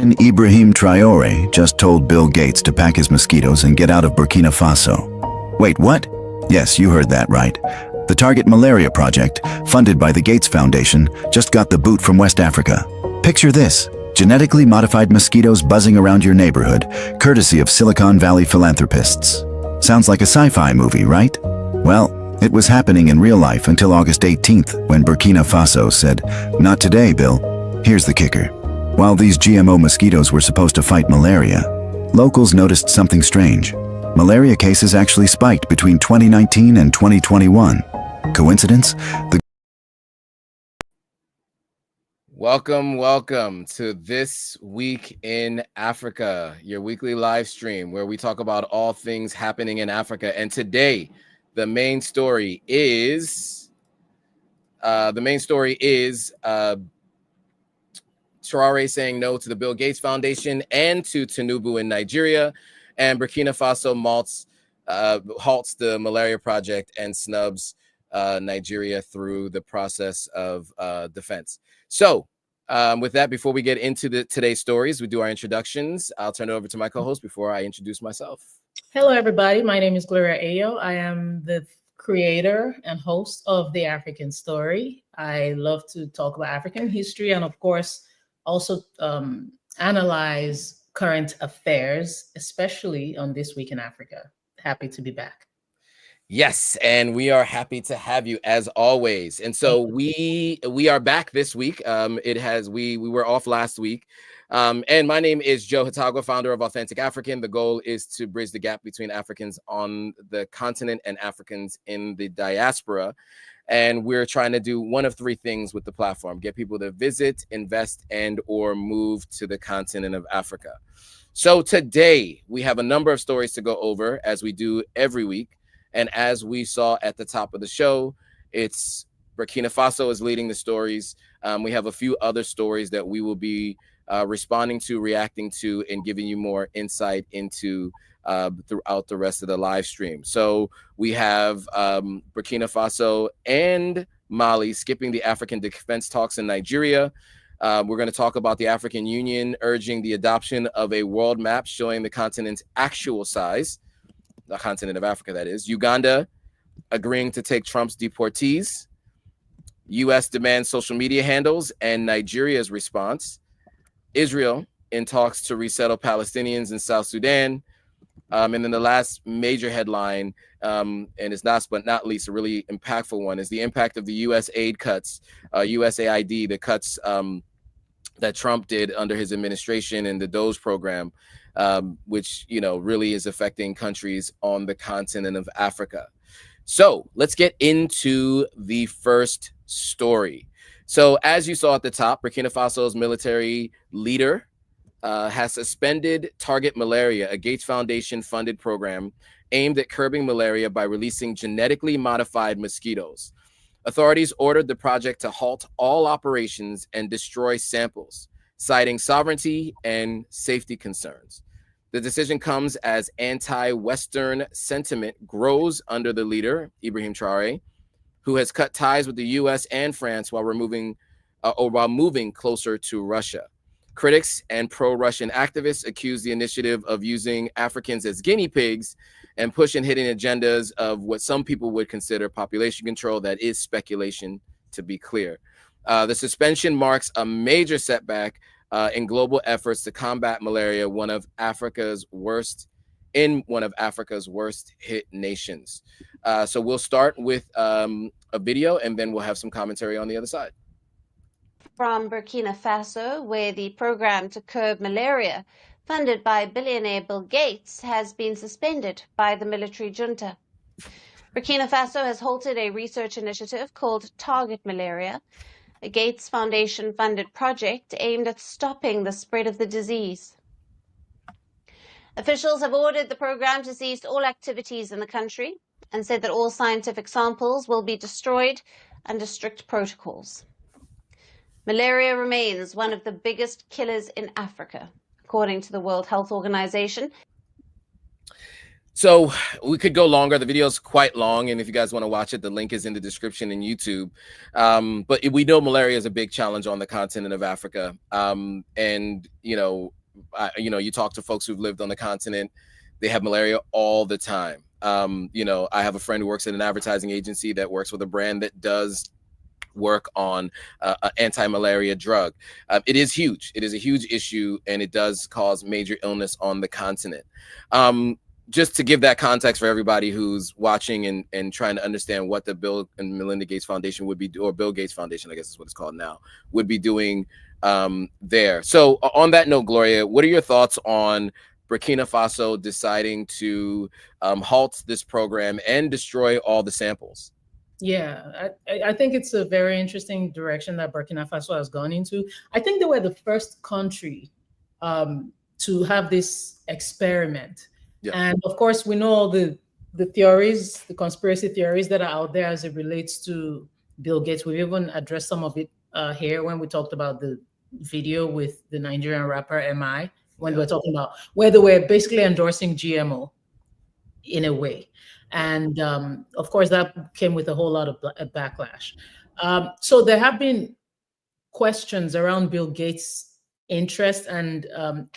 Ibrahim Traoré just told Bill Gates to pack his mosquitoes and get out of Burkina Faso. Wait, what? Yes, you heard that right. The Target Malaria project, funded by the Gates Foundation, just got the boot from West Africa. Picture this: genetically modified mosquitoes buzzing around your neighborhood, courtesy of Silicon Valley philanthropists. Sounds like a sci-fi movie, right? Well, it was happening in real life until August 18th, when Burkina Faso said, "Not today, Bill." Here's the kicker. While these GMO mosquitoes were supposed to fight malaria, locals noticed something strange. Malaria cases actually spiked between 2019 and 2021. Coincidence? Welcome to This Week in Africa, your weekly live stream where we talk about all things happening in Africa. And today, the main story is Traoré saying no to the Bill Gates Foundation and to TINUBU in Nigeria, and Burkina Faso halts the malaria project, and Snubs Nigeria through the process of defense. So with that, before we get into today's stories, we do our introductions. I'll turn it over to my co-host before I introduce myself. Hello, everybody. My name is Gloria Ayo. I am the creator and host of The African Story. I love to talk about African history and, of course, also analyze current affairs, especially on This Week in Africa. Happy to be back. Yes, and we are happy to have you as always. And so we are back this week. We were off last week. And my name is Joe Hitago, founder of Authentic African. The goal is to bridge the gap between Africans on the continent and Africans in the diaspora. And we're trying to do one of three things with the platform: get people to visit, invest, and or move to the continent of Africa. So today we have a number of stories to go over, as we do every week. And as we saw at the top of the show, it's Burkina Faso is leading the stories. We have a few other stories that we will be responding to, reacting to, and giving you more insight into throughout the rest of the live stream. So we have Burkina Faso and Mali skipping the African defense talks in Nigeria. We're going to talk about the African Union urging the adoption of a world map showing the continent's actual size, the continent of Africa, that is. Uganda agreeing to take Trump's deportees. U.S. demands social media handles and Nigeria's response. Israel in talks to resettle Palestinians in South Sudan. And then the last major headline, and it's last but not least a really impactful one, is the impact of the U.S. aid cuts, USAID, the cuts that Trump did under his administration and the DOGE program, which, really is affecting countries on the continent of Africa. So let's get into the first story. So as you saw at the top, Burkina Faso's military leader has suspended Target Malaria, a Gates Foundation funded program aimed at curbing malaria by releasing genetically modified mosquitoes. Authorities ordered the project to halt all operations and destroy samples, citing sovereignty and safety concerns. The decision comes as anti-Western sentiment grows under the leader, Ibrahim Traoré, who has cut ties with the U.S. and France while moving closer to Russia. Critics and pro-Russian activists accuse the initiative of using Africans as guinea pigs and pushing hidden agendas of what some people would consider population control. That is speculation, to be clear. The suspension marks a major setback in global efforts to combat malaria, one of Africa's worst hit nations. So we'll start with a video, and then we'll have some commentary on the other side. From Burkina Faso, where the program to curb malaria, funded by billionaire Bill Gates, has been suspended by the military junta. Burkina Faso has halted a research initiative called Target Malaria, a Gates Foundation-funded project aimed at stopping the spread of the disease. Officials have ordered the program to cease all activities in the country and said that all scientific samples will be destroyed under strict protocols. Malaria remains one of the biggest killers in Africa, according to the World Health Organization. So we could go longer. The video is quite long, and if you guys want to watch it, the link is in the description in YouTube. But we know malaria is a big challenge on the continent of Africa. And you talk to folks who've lived on the continent, they have malaria all the time. I have a friend who works at an advertising agency that works with a brand that does work on an anti-malaria drug. It is huge. It is a huge issue, and it does cause major illness on the continent. Just to give that context for everybody who's watching and trying to understand what the Bill and Melinda Gates Foundation would be, or Bill Gates Foundation, I guess is what it's called now, would be doing there. So on that note, Gloria, what are your thoughts on Burkina Faso deciding to halt this program and destroy all the samples? Yeah, I think it's a very interesting direction that Burkina Faso has gone into. I think they were the first country to have this experiment. Yeah. And of course, we know all the theories, the conspiracy theories that are out there as it relates to Bill Gates. We've even addressed some of it here when we talked about the video with the Nigerian rapper MI, when we were talking about where they were basically endorsing GMO in a way. And of course, that came with a whole lot of backlash. So there have been questions around Bill Gates' interest and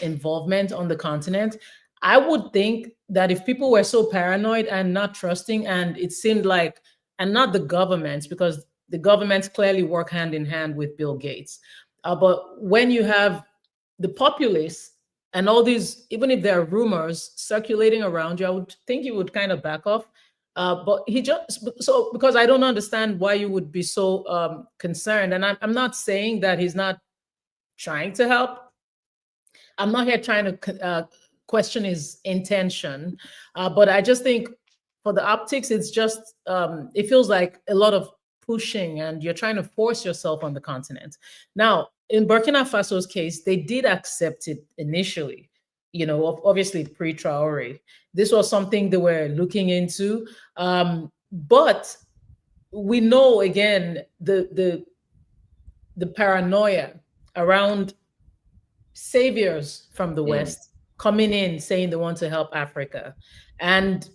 involvement on the continent. I would think that if people were so paranoid and not trusting, and it seemed like, and not the governments, because the governments clearly work hand in hand with Bill Gates. But when you have the populace and all these, even if there are rumors circulating around you, I would think you would kind of back off. But because I don't understand why you would be so concerned. And I'm not saying that he's not trying to help. I'm not here trying to question his intention, but I just think for the optics, it's just it feels like a lot of pushing, and you're trying to force yourself on the continent. Now, in Burkina Faso's case, they did accept it initially, obviously pre-TRAORÉ. This was something they were looking into, but we know again the paranoia around saviors from the West coming in saying they want to help Africa. And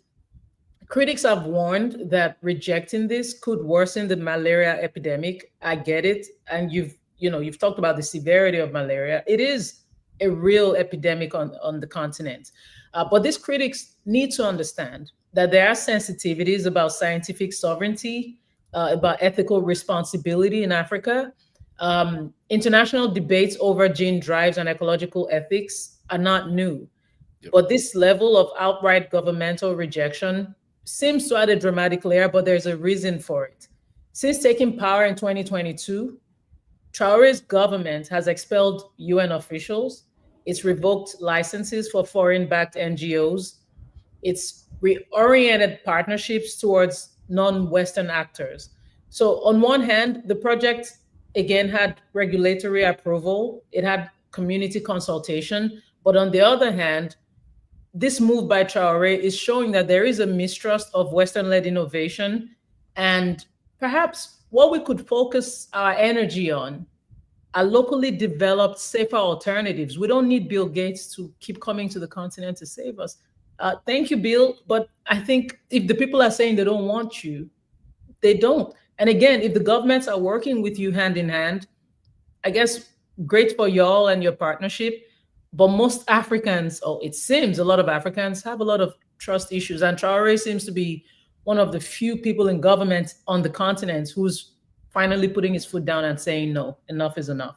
critics have warned that rejecting this could worsen the malaria epidemic. I get it. And you've talked about the severity of malaria. It is a real epidemic on the continent. But these critics need to understand that there are sensitivities about scientific sovereignty, about ethical responsibility in Africa. International debates over gene drives and ecological ethics are not new. Yep. But this level of outright governmental rejection seems to add a dramatic layer, but there's a reason for it. Since taking power in 2022, Traoré's government has expelled UN officials. It's revoked licenses for foreign-backed NGOs. It's reoriented partnerships towards non-Western actors. So on one hand, the project, again, had regulatory approval. It had community consultation. But on the other hand, this move by TRAORÉ is showing that there is a mistrust of Western-led innovation, and perhaps what we could focus our energy on are locally developed, safer alternatives. We don't need Bill Gates to keep coming to the continent to save us. Thank you, Bill, but I think if the people are saying they don't want you, they don't. And again, if the governments are working with you hand in hand, I guess great for y'all and your partnership. But most Africans, or it seems a lot of Africans, have a lot of trust issues. And TRAORÉ seems to be one of the few people in government on the continent who's finally putting his foot down and saying, no, enough is enough.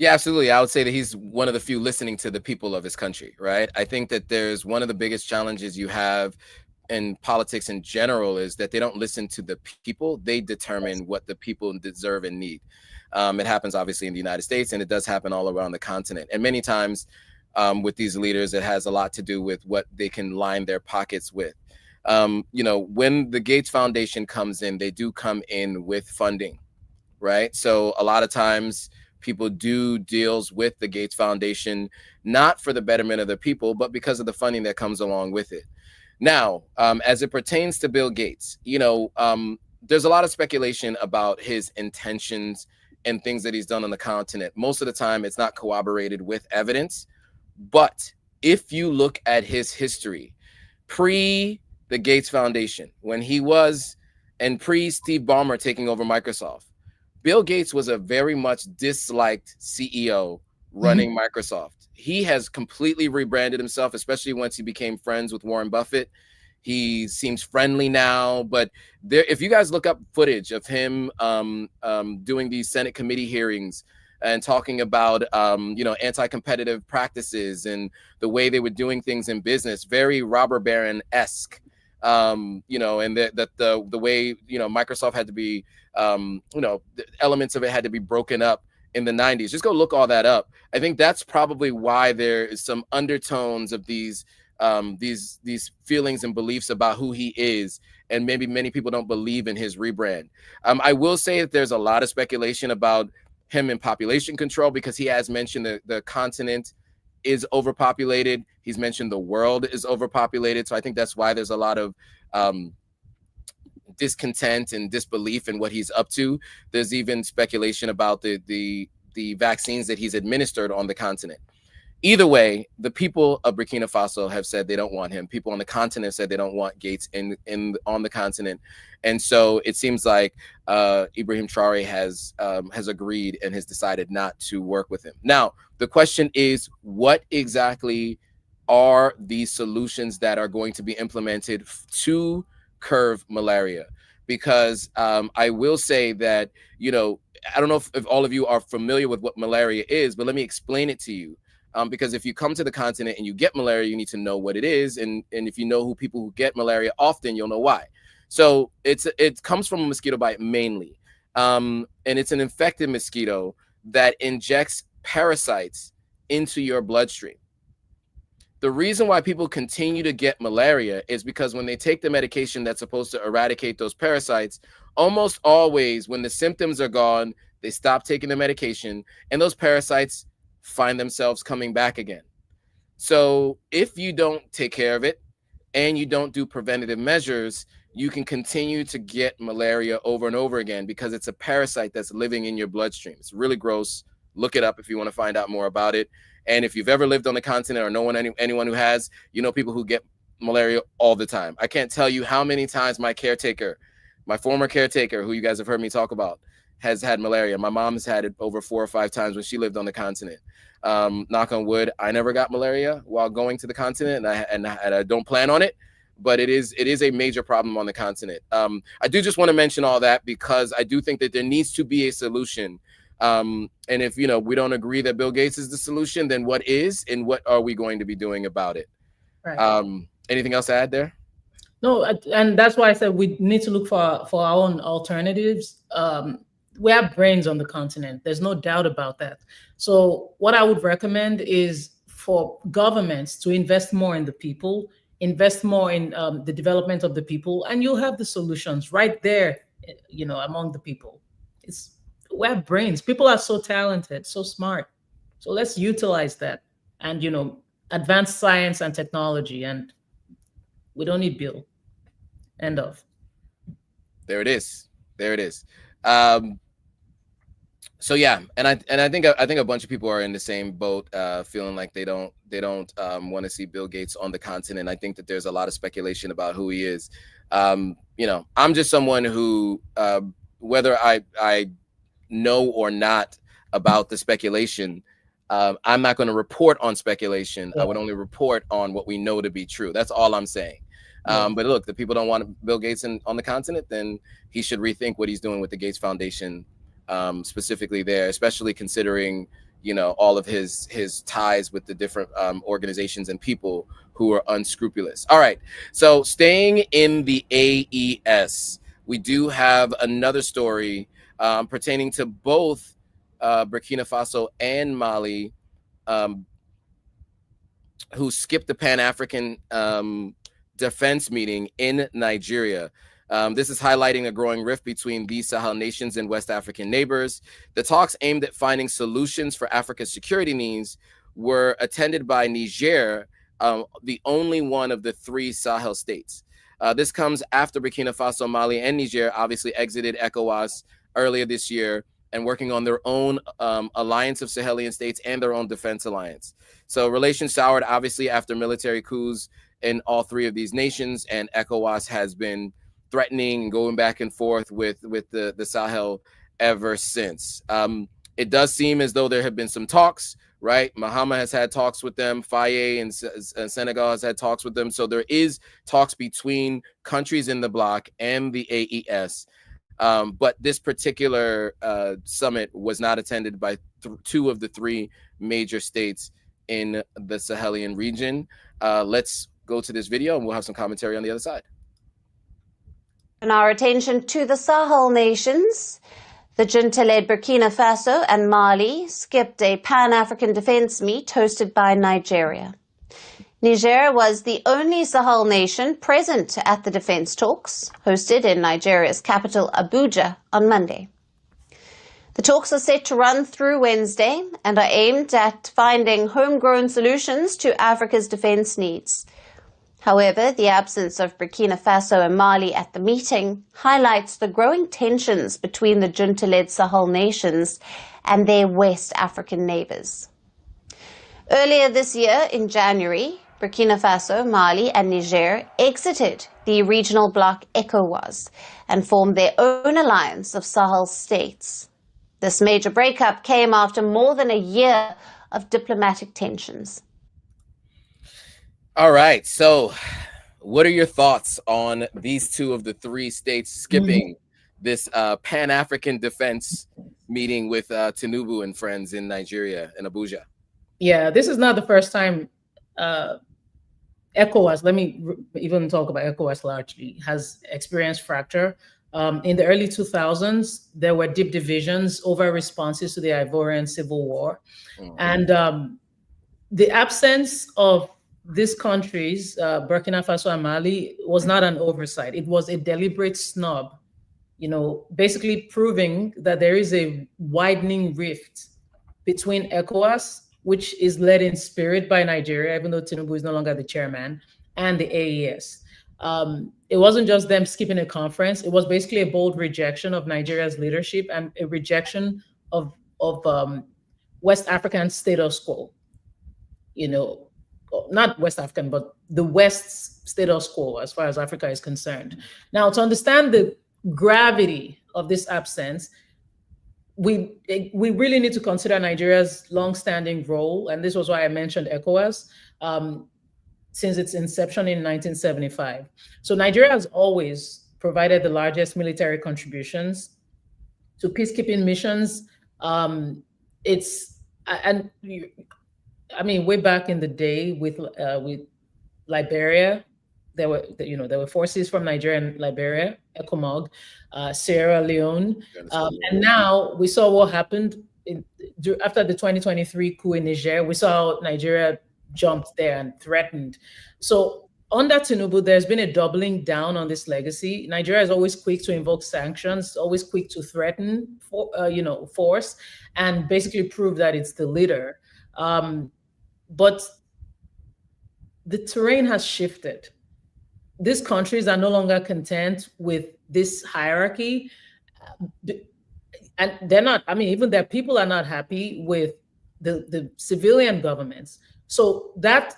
Yeah, absolutely. I would say that he's one of the few listening to the people of his country, right? I think that there's one of the biggest challenges you have in politics in general is that they don't listen to the people. They determine what the people deserve and need. It happens obviously in the United States, and it does happen all around the continent. And many times with these leaders, it has a lot to do with what they can line their pockets with. When the Gates Foundation comes in, they do come in with funding, right? So a lot of times people do deals with the Gates Foundation, not for the betterment of the people, but because of the funding that comes along with it. Now, as it pertains to Bill Gates, there's a lot of speculation about his intentions and things that he's done on the continent. Most of the time, it's not corroborated with evidence. But if you look at his history, pre the Gates Foundation, when he was, and pre Steve Ballmer taking over Microsoft, Bill Gates was a very much disliked CEO running Microsoft. He has completely rebranded himself, especially once he became friends with Warren Buffett. He seems friendly now, but there, if you guys look up footage of him doing these Senate committee hearings and talking about you know, anti-competitive practices and the way they were doing things in business, very robber baron-esque, you know, and the way, you know, Microsoft had to be, you know, the elements of it had to be broken up in the 90s. Just go look all that up. I think that's probably why there is some undertones of these feelings and beliefs about who he is, and maybe many people don't believe in his rebrand. I will say that there's a lot of speculation about him in population control, because he has mentioned the continent is overpopulated. He's mentioned the world is overpopulated. So I think that's why there's a lot of discontent and disbelief in what he's up to. There's even speculation about the vaccines that he's administered on the continent. Either way, the people of Burkina Faso have said they don't want him. People on the continent said they don't want Gates on the continent, and so it seems like Ibrahim Traoré has agreed and has decided not to work with him. Now, the question is, what exactly are these solutions that are going to be implemented to curb malaria? Because I will say that, you know, I don't know if all of you are familiar with what malaria is, but let me explain it to you. Because if you come to the continent and you get malaria, you need to know what it is. And if you know who people who get malaria often, you'll know why. So it comes from a mosquito bite mainly. And it's an infected mosquito that injects parasites into your bloodstream. The reason why people continue to get malaria is because when they take the medication that's supposed to eradicate those parasites, almost always when the symptoms are gone, they stop taking the medication and those parasites find themselves coming back again. So if you don't take care of it and you don't do preventative measures, you can continue to get malaria over and over again, because it's a parasite that's living in your bloodstream. It's really gross. Look it up if you want to find out more about it. And if you've ever lived on the continent or know anyone who has, you know, people who get malaria all the time. I can't tell you how many times my former caretaker, who you guys have heard me talk about, has had malaria. My mom has had it over 4 or 5 times when she lived on the continent. Knock on wood, I never got malaria while going to the continent, and I don't plan on it, but it is a major problem on the continent. I do just want to mention all that because I do think that there needs to be a solution. And if, you know, we don't agree that Bill Gates is the solution, then what is, and what are we going to be doing about it? Right. Anything else to add there? No, and that's why I said we need to look for our own alternatives. We have brains on the continent. There's no doubt about that. So what I would recommend is for governments to invest more in the people, invest more in the development of the people, and you'll have the solutions right there, you know, among the people. We have brains. People are so talented, so smart. So let's utilize that and, you know, advance science and technology, and we don't need Bill. End of. There it is. There it is. So yeah, and I think a bunch of people are in the same boat, feeling like they don't want to see Bill Gates on the continent. I think that there's a lot of speculation about who he is. You know, I'm just someone who, whether I know or not about the speculation, I'm not going to report on speculation. I would only report on what we know to be true. That's all I'm saying. But look, the people don't want Bill Gates on the continent, then he should rethink what he's doing with the Gates Foundation, specifically there, especially considering, you know, all of his ties with the different organizations and people who are unscrupulous. All right, so staying in the AES, we do have another story pertaining to both Burkina Faso and Mali, who skipped the Pan-African defense meeting in Nigeria. This is highlighting a growing rift between these Sahel nations and West African neighbors. The talks aimed at finding solutions for Africa's security needs were attended by Niger, the only one of the 3 Sahel states. This comes after Burkina Faso, Mali, and Niger obviously exited ECOWAS earlier this year and working on their own alliance of Sahelian states and their own defense alliance. So relations soured obviously after military coups in all three of these nations, and ECOWAS has been threatening and going back and forth with the Sahel ever since. It does seem as though there have been some talks, right? Mahama has had talks with them. Faye and Senegal has had talks with them. So there is talks between countries in the bloc and the AES. But this particular summit was not attended by two of the three major states in the Sahelian region. Let's go to this video and we'll have some commentary on the other side. And our attention to the Sahel nations. The junta-led Burkina Faso and Mali skipped a Pan-African defense meet hosted by Nigeria. Niger was the only Sahel nation present at the defense talks, hosted in Nigeria's capital Abuja on Monday. The talks are set to run through Wednesday and are aimed at finding homegrown solutions to Africa's defense needs. However, the absence of Burkina Faso and Mali at the meeting highlights the growing tensions between the junta-led Sahel nations and their West African neighbors. Earlier this year, in January, Burkina Faso, Mali, and Niger exited the regional bloc ECOWAS and formed their own alliance of Sahel states. This major breakup came after more than a year of diplomatic tensions. All right. So what are your thoughts on these two of the three states skipping this Pan-African defense meeting with TINUBU and friends in Nigeria and Abuja? Yeah, this is not the first time ECOWAS, let me even talk about ECOWAS largely, has experienced fracture. In the early 2000s, there were deep divisions over responses to the Ivorian Civil War. And the absence of these countries, Burkina Faso and Mali, was not an oversight. It was a deliberate snub, you know, basically proving that there is a widening rift between ECOWAS, which is led in spirit by Nigeria, even though TINUBU is no longer the chairman, and the AES. It wasn't just them skipping a conference. It was basically a bold rejection of Nigeria's leadership and a rejection of West African status quo. You know, not West African, but the West's status quo as far as Africa is concerned. Now, to understand the gravity of this absence, we really need to consider Nigeria's long-standing role, and this was why I mentioned ECOWAS, since its inception in 1975. So Nigeria has always provided the largest military contributions to peacekeeping missions. I mean, way back in the day with Liberia, there were forces from Nigeria and Liberia, ECOMOG, Sierra Leone, and now we saw what happened after the 2023 coup in Niger. We saw Nigeria jumped there and threatened. So under TINUBU, there's been a doubling down on this legacy. Nigeria is always quick to invoke sanctions, always quick to threaten force, and basically prove that it's the leader. But the terrain has shifted. These countries are no longer content with this hierarchy. And they're not, I mean, even their people are not happy with the civilian governments. So that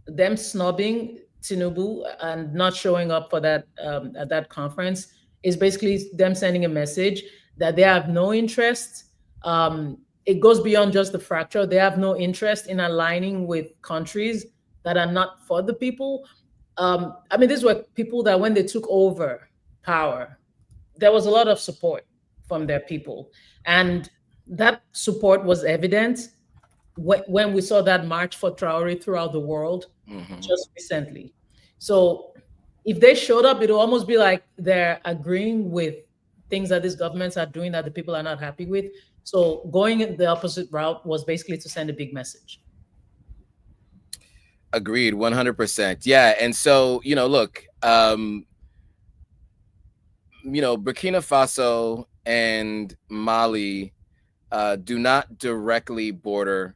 them snubbing TINUBU and not showing up for that at that conference is basically them sending a message that they have no interest. It goes beyond just the fracture. They have no interest in aligning with countries that are not for the people. I mean, these were people that when they took over power, there was a lot of support from their people. And that support was evident when we saw that march for TRAORÉ throughout the world just recently. So if they showed up, it would almost be like they're agreeing with things that these governments are doing that the people are not happy with. So going the opposite route was basically to send a big message. Agreed, 100%. Yeah, and so, look, Burkina Faso and Mali do not directly border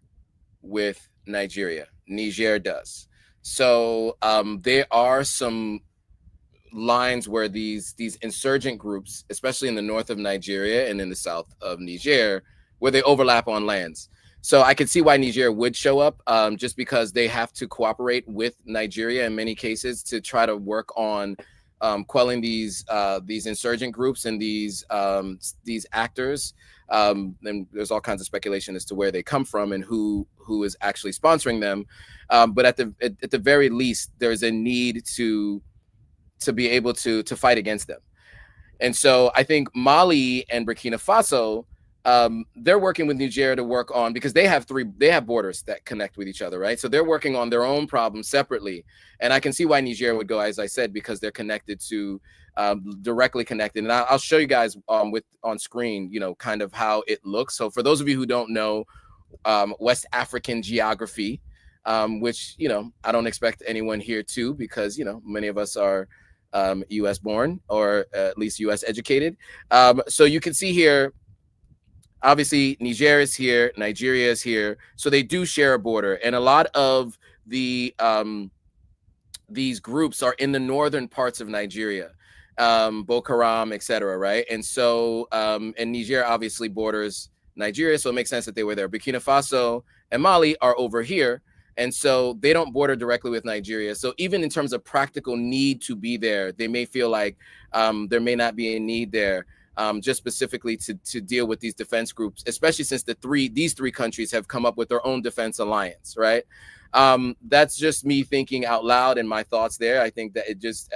with Nigeria. Niger does. So there are some lines where these insurgent groups, especially in the north of Nigeria and in the south of Niger, where they overlap on lands. So I could see why Niger would show up, just because they have to cooperate with Nigeria in many cases to try to work on quelling these insurgent groups and these actors. And there's all kinds of speculation as to where they come from and who is actually sponsoring them. But at the very least, there's a need to be able to fight against them. And so I think Mali and Burkina Faso, they're working with Niger to work on, because they have borders that connect with each other, right? So they're working on their own problems separately. And I can see why Niger would go, as I said, because they're connected to, directly connected. And I'll show you guys on screen, you know, kind of how it looks. So for those of you who don't know West African geography, which, you know, I don't expect anyone here to, because, you know, many of us are US born, or at least US educated. So you can see here, obviously Niger is here, Nigeria is here. So they do share a border. And a lot of these groups are in the northern parts of Nigeria, Boko Haram, etc., right? And so, and Niger obviously borders Nigeria, so it makes sense that they were there. Burkina Faso and Mali are over here, and so they don't border directly with Nigeria. So even in terms of practical need to be there, they may feel like there may not be a need there, just specifically to deal with these defense groups, especially since these three countries have come up with their own defense alliance, right? That's just me thinking out loud and my thoughts there. I think that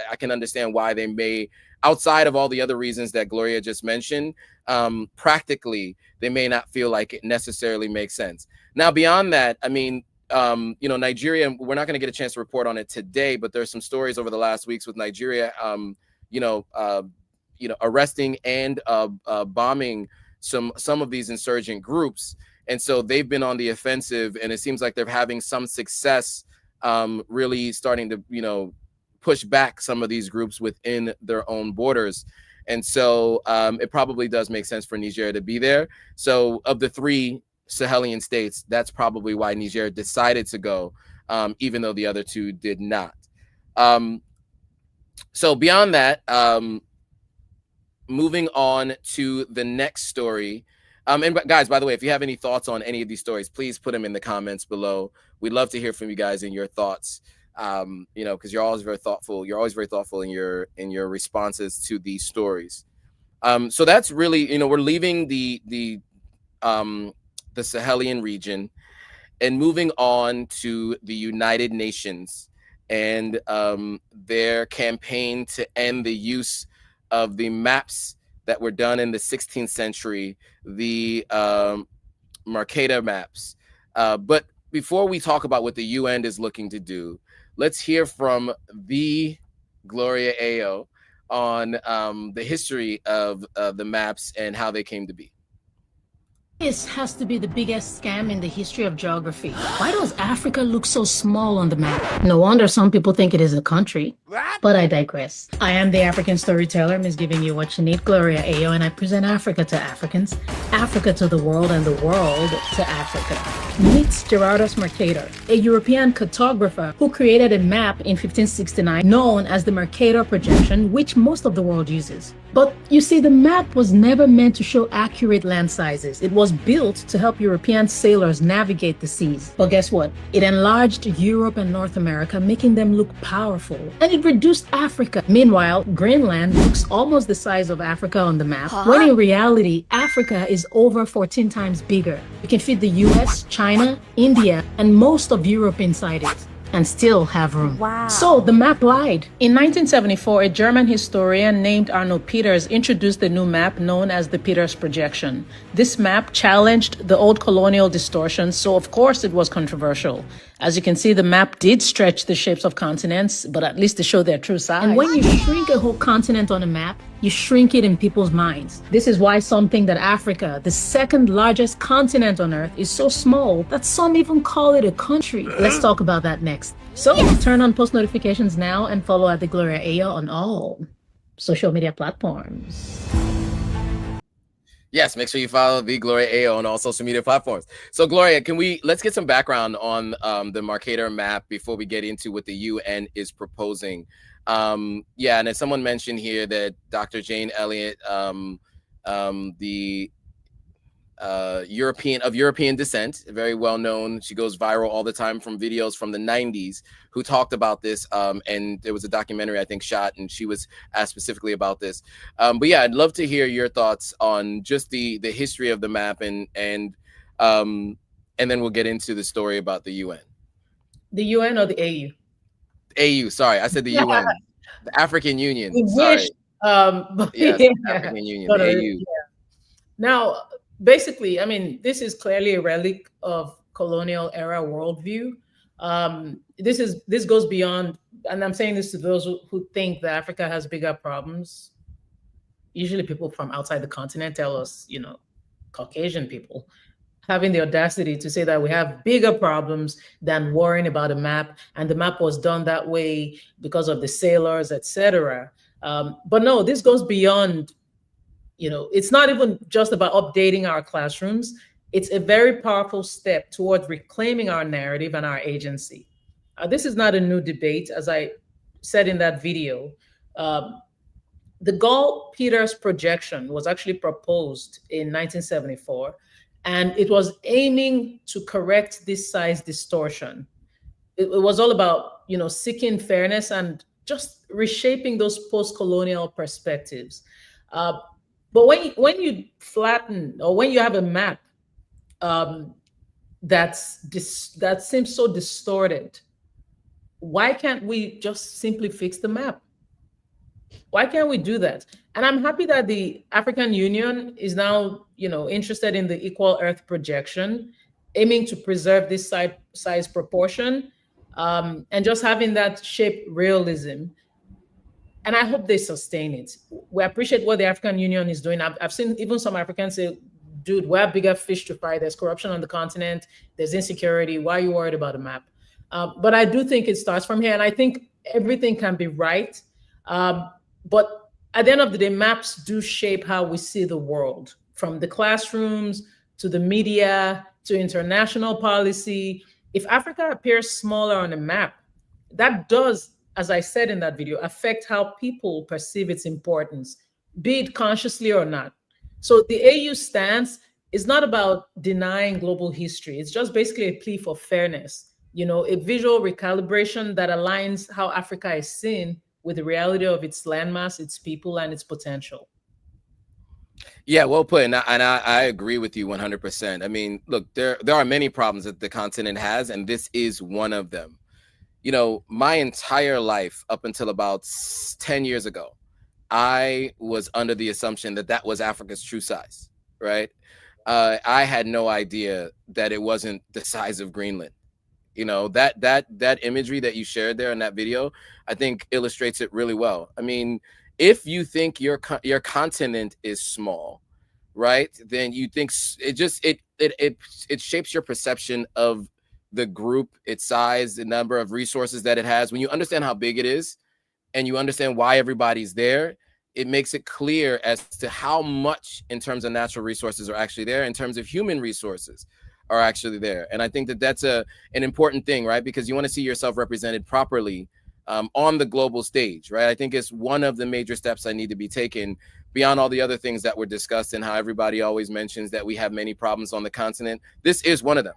I can understand why they may, outside of all the other reasons that Gloria just mentioned, practically, they may not feel like it necessarily makes sense. Now, beyond that, I mean, you know, Nigeria, we're not going to get a chance to report on it today, but there's some stories over the last weeks with Nigeria, arresting and bombing some of these insurgent groups. And so they've been on the offensive, and it seems like they're having some success, really starting to, you know, push back some of these groups within their own borders. And so it probably does make sense for Niger to be there. So of the three Sahelian states, that's probably why Niger decided to go, even though the other two did not. So beyond that, moving on to the next story. And guys, by the way, if you have any thoughts on any of these stories, please put them in the comments below. We'd love to hear from you guys and your thoughts. You know, because you're always very thoughtful. You're always very thoughtful in your responses to these stories. So that's really, you know, we're leaving the Sahelian region and moving on to the United Nations and their campaign to end the use of the maps that were done in the 16th century, the Mercator maps. But before we talk about what the UN is looking to do, let's hear from the Gloria Ayo on the history of the maps and how they came to be. This has to be the biggest scam in the history of geography. Why does Africa look so small on the map? No wonder some people think it is a country. But I digress. I am the African storyteller, Miss Giving You What You Need, Gloria Ayo, and I present Africa to Africans, Africa to the world, and the world to Africa. Meet Gerardus Mercator, a European cartographer who created a map in 1569 known as the Mercator projection, which most of the world uses. But you see, the map was never meant to show accurate land sizes. It was built to help European sailors navigate the seas. But guess what? It enlarged Europe and North America, making them look powerful. And it reduced Africa. Meanwhile, Greenland looks almost the size of Africa on the map, when in reality, Africa is over 14 times bigger. You can fit the US, China, India, and most of Europe inside it, and still have room. Wow. So the map lied. In 1974, a German historian named Arno Peters introduced the new map known as the Peters projection. This map challenged the old colonial distortions, so of course it was controversial. As you can see, the map did stretch the shapes of continents, but at least to show their true size. And when you shrink a whole continent on a map, you shrink it in people's minds. This is why some think that Africa, the second largest continent on Earth, is so small that some even call it a country. Let's talk about that next. So turn on post notifications now and follow at the Gloria Ayo on all social media platforms. Yes, make sure you follow the Gloria Ayo on all social media platforms. So Gloria, let's get some background on the Mercator map before we get into what the UN is proposing. Yeah, and as someone mentioned here that Dr. Jane Elliott, the European descent, very well known. She goes viral all the time from videos from the 90s who talked about this. And there was a documentary I think shot, and she was asked specifically about this. But yeah, I'd love to hear your thoughts on just the history of the map, and then we'll get into the story about the UN. The UN or the AU? AU, sorry, I said the UN, the African Union. We sorry. wish, but yes, yeah. African Union, But, the AU. yeah. Now, basically, I mean, this is clearly a relic of colonial era worldview. This goes beyond, and I'm saying this to those who think that Africa has bigger problems. Usually people from outside the continent tell us, you know, Caucasian people having the audacity to say that we have bigger problems than worrying about a map, and the map was done that way because of the sailors, etc. But no, this goes beyond. You know, it's not even just about updating our classrooms. It's a very powerful step towards reclaiming our narrative and our agency. This is not a new debate, as I said in that video. The Gall-Peters projection was actually proposed in 1974, and it was aiming to correct this size distortion. It was all about, you know, seeking fairness and just reshaping those post-colonial perspectives. But when you flatten, or when you have a map that seems so distorted, why can't we just simply fix the map? Why can't we do that? And I'm happy that the African Union is now, you know, interested in the equal Earth projection, aiming to preserve this size proportion, and just having that shape realism. And I hope they sustain it. We appreciate what the African Union is doing. I've seen even some Africans say, dude, we have bigger fish to fry. There's corruption on the continent. There's insecurity. Why are you worried about a map? But I do think it starts from here. And I think everything can be right. But at the end of the day, maps do shape how we see the world, from the classrooms to the media to international policy. If Africa appears smaller on a map, that does, as I said in that video, affect how people perceive its importance, be it consciously or not. So the AU stance is not about denying global history. It's just basically a plea for fairness, you know, a visual recalibration that aligns how Africa is seen with the reality of its landmass, its people, and its potential. Yeah, well put, and I agree with you 100%. I mean, look, there are many problems that the continent has, and this is one of them. You know, my entire life up until about 10 years ago, I was under the assumption that that was Africa's true size, right? I had no idea that it wasn't the size of Greenland. You know, that imagery that you shared there in that video, I think illustrates it really well. I mean, if you think your continent is small, right, then you think it shapes your perception of the group, its size, the number of resources that it has. When you understand how big it is and you understand why everybody's there, it makes it clear as to how much in terms of natural resources are actually there, in terms of human resources are actually there. And I think that that's an important thing, right? Because you want to see yourself represented properly on the global stage, right? I think it's one of the major steps that need to be taken beyond all the other things that were discussed and how everybody always mentions that we have many problems on the continent. This is one of them.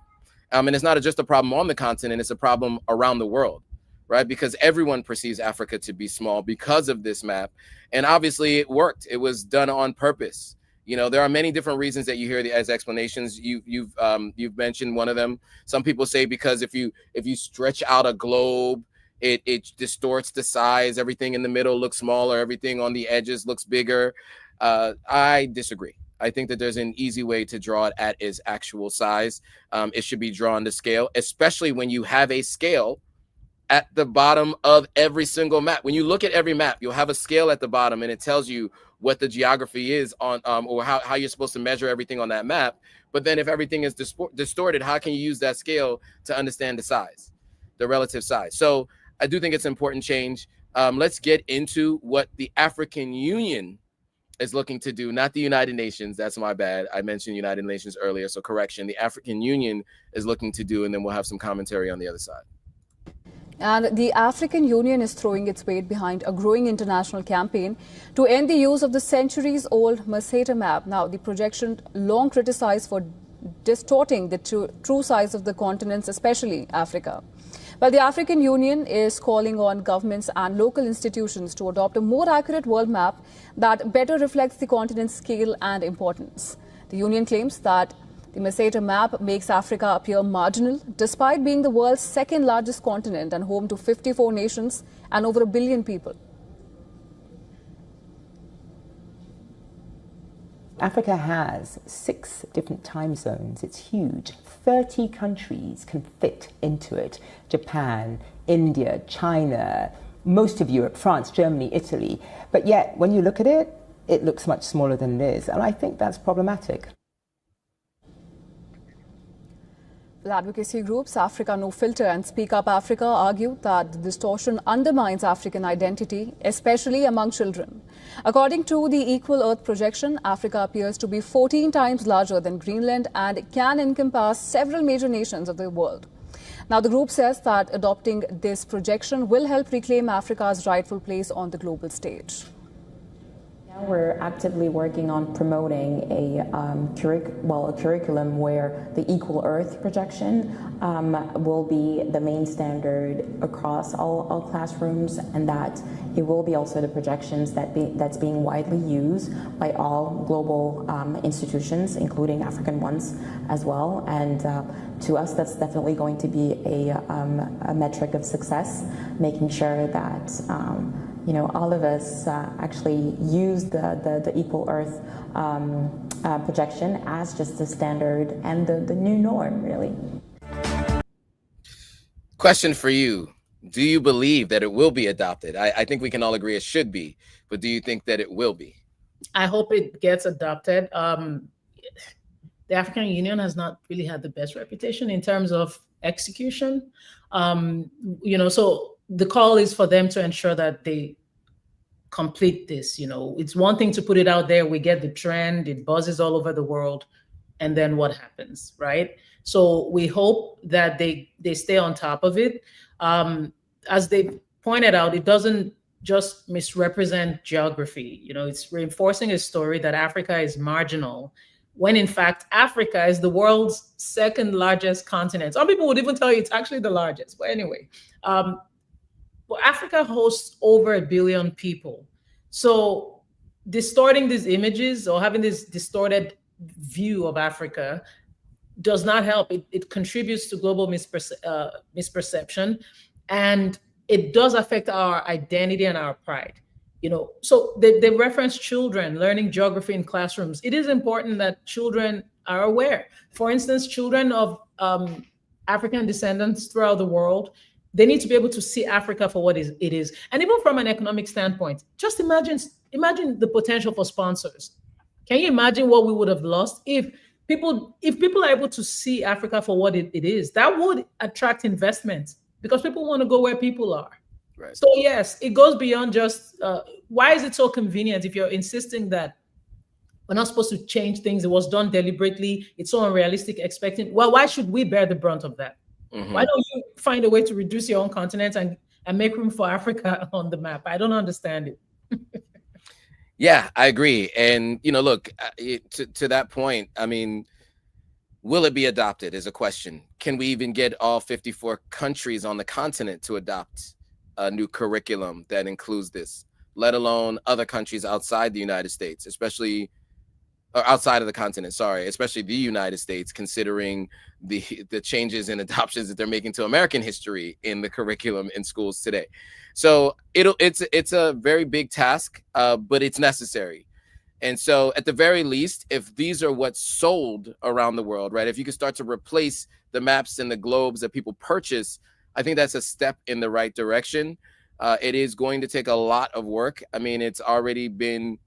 And it's not just a problem on the continent, it's a problem around the world, right? Because everyone perceives Africa to be small because of this map. And obviously it worked. It was done on purpose. You know, there are many different reasons that you hear as explanations. You've mentioned one of them. Some people say because if you stretch out a globe, it distorts the size. Everything in the middle looks smaller. Everything on the edges looks bigger. I disagree. I think that there's an easy way to draw it at its actual size. It should be drawn to scale, especially when you have a scale at the bottom of every single map. When you look at every map, you'll have a scale at the bottom and it tells you what the geography is on, or how you're supposed to measure everything on that map. But then if everything is distorted, how can you use that scale to understand the size, the relative size? So I do think it's important change. Let's get into what the African Union is looking to do, not the United Nations. That's my bad. I mentioned United Nations earlier, so correction. The African Union is looking to do, and then we'll have some commentary on the other side. And the African Union is throwing its weight behind a growing international campaign to end the use of the centuries-old Maseta map. Now, the projection, long criticized for distorting the true size of the continents, especially Africa. But the African Union is calling on governments and local institutions to adopt a more accurate world map that better reflects the continent's scale and importance. The Union claims that the Maseta map makes Africa appear marginal, despite being the world's second largest continent and home to 54 nations and over 1 billion people. Africa has 6 different time zones. It's huge. 30 countries can fit into it. Japan, India, China, most of Europe, France, Germany, Italy. But yet, when you look at it, it looks much smaller than it is. And I think that's problematic. Advocacy groups Africa No Filter and Speak Up Africa argue that the distortion undermines African identity, especially among children. According to the Equal Earth projection, Africa appears to be 14 times larger than Greenland and can encompass several major nations of the world. Now, the group says that adopting this projection will help reclaim Africa's rightful place on the global stage. We're actively working on promoting a curriculum where the Equal Earth projection will be the main standard across all classrooms, and that it will be also the projections that's being widely used by all global institutions, including African ones as well. And to us, that's definitely going to be a metric of success, making sure that all of us actually use the Equal Earth projection as just the standard and the new norm, really. Question for you. Do you believe that it will be adopted? I think we can all agree it should be, but do you think that it will be? I hope it gets adopted. The African Union has not really had the best reputation in terms of execution. So the call is for them to ensure that they complete this. It's one thing to put it out there, we get the trend, it buzzes all over the world, and then what happens, right? So we hope that they stay on top of it. As they pointed out, it doesn't just misrepresent geography. It's reinforcing a story that Africa is marginal, when in fact Africa is the world's second largest continent. Some people would even tell you it's actually the largest, but anyway. Well, Africa hosts over 1 billion people. So distorting these images or having this distorted view of Africa does not help. It contributes to global misperception, and it does affect our identity and our pride. So they reference children learning geography in classrooms. It is important that children are aware. For instance, children of African descendants throughout the world, they need to be able to see Africa for what it is. And even from an economic standpoint, just imagine the potential for sponsors. Can you imagine what we would have lost if people are able to see Africa for what it is? That would attract investment, because people want to go where people are. Right. So yes, it goes beyond just, why is it so convenient if you're insisting that we're not supposed to change things? It was done deliberately. It's so unrealistic expecting. Well, why should we bear the brunt of that? Mm-hmm. Why don't you find a way to reduce your own continent and make room for Africa on the map? I don't understand it. Yeah, I agree. And, look, to that point, I mean, will it be adopted is a question. Can we even get all 54 countries on the continent to adopt a new curriculum that includes this, let alone other countries outside the United States, especially outside of the continent, especially the United States, considering the changes and adoptions that they're making to American history in the curriculum in schools today. So it's a very big task, but it's necessary. And so at the very least, if these are what's sold around the world, right, if you can start to replace the maps and the globes that people purchase, I think that's a step in the right direction. It is going to take a lot of work. I mean, it's already been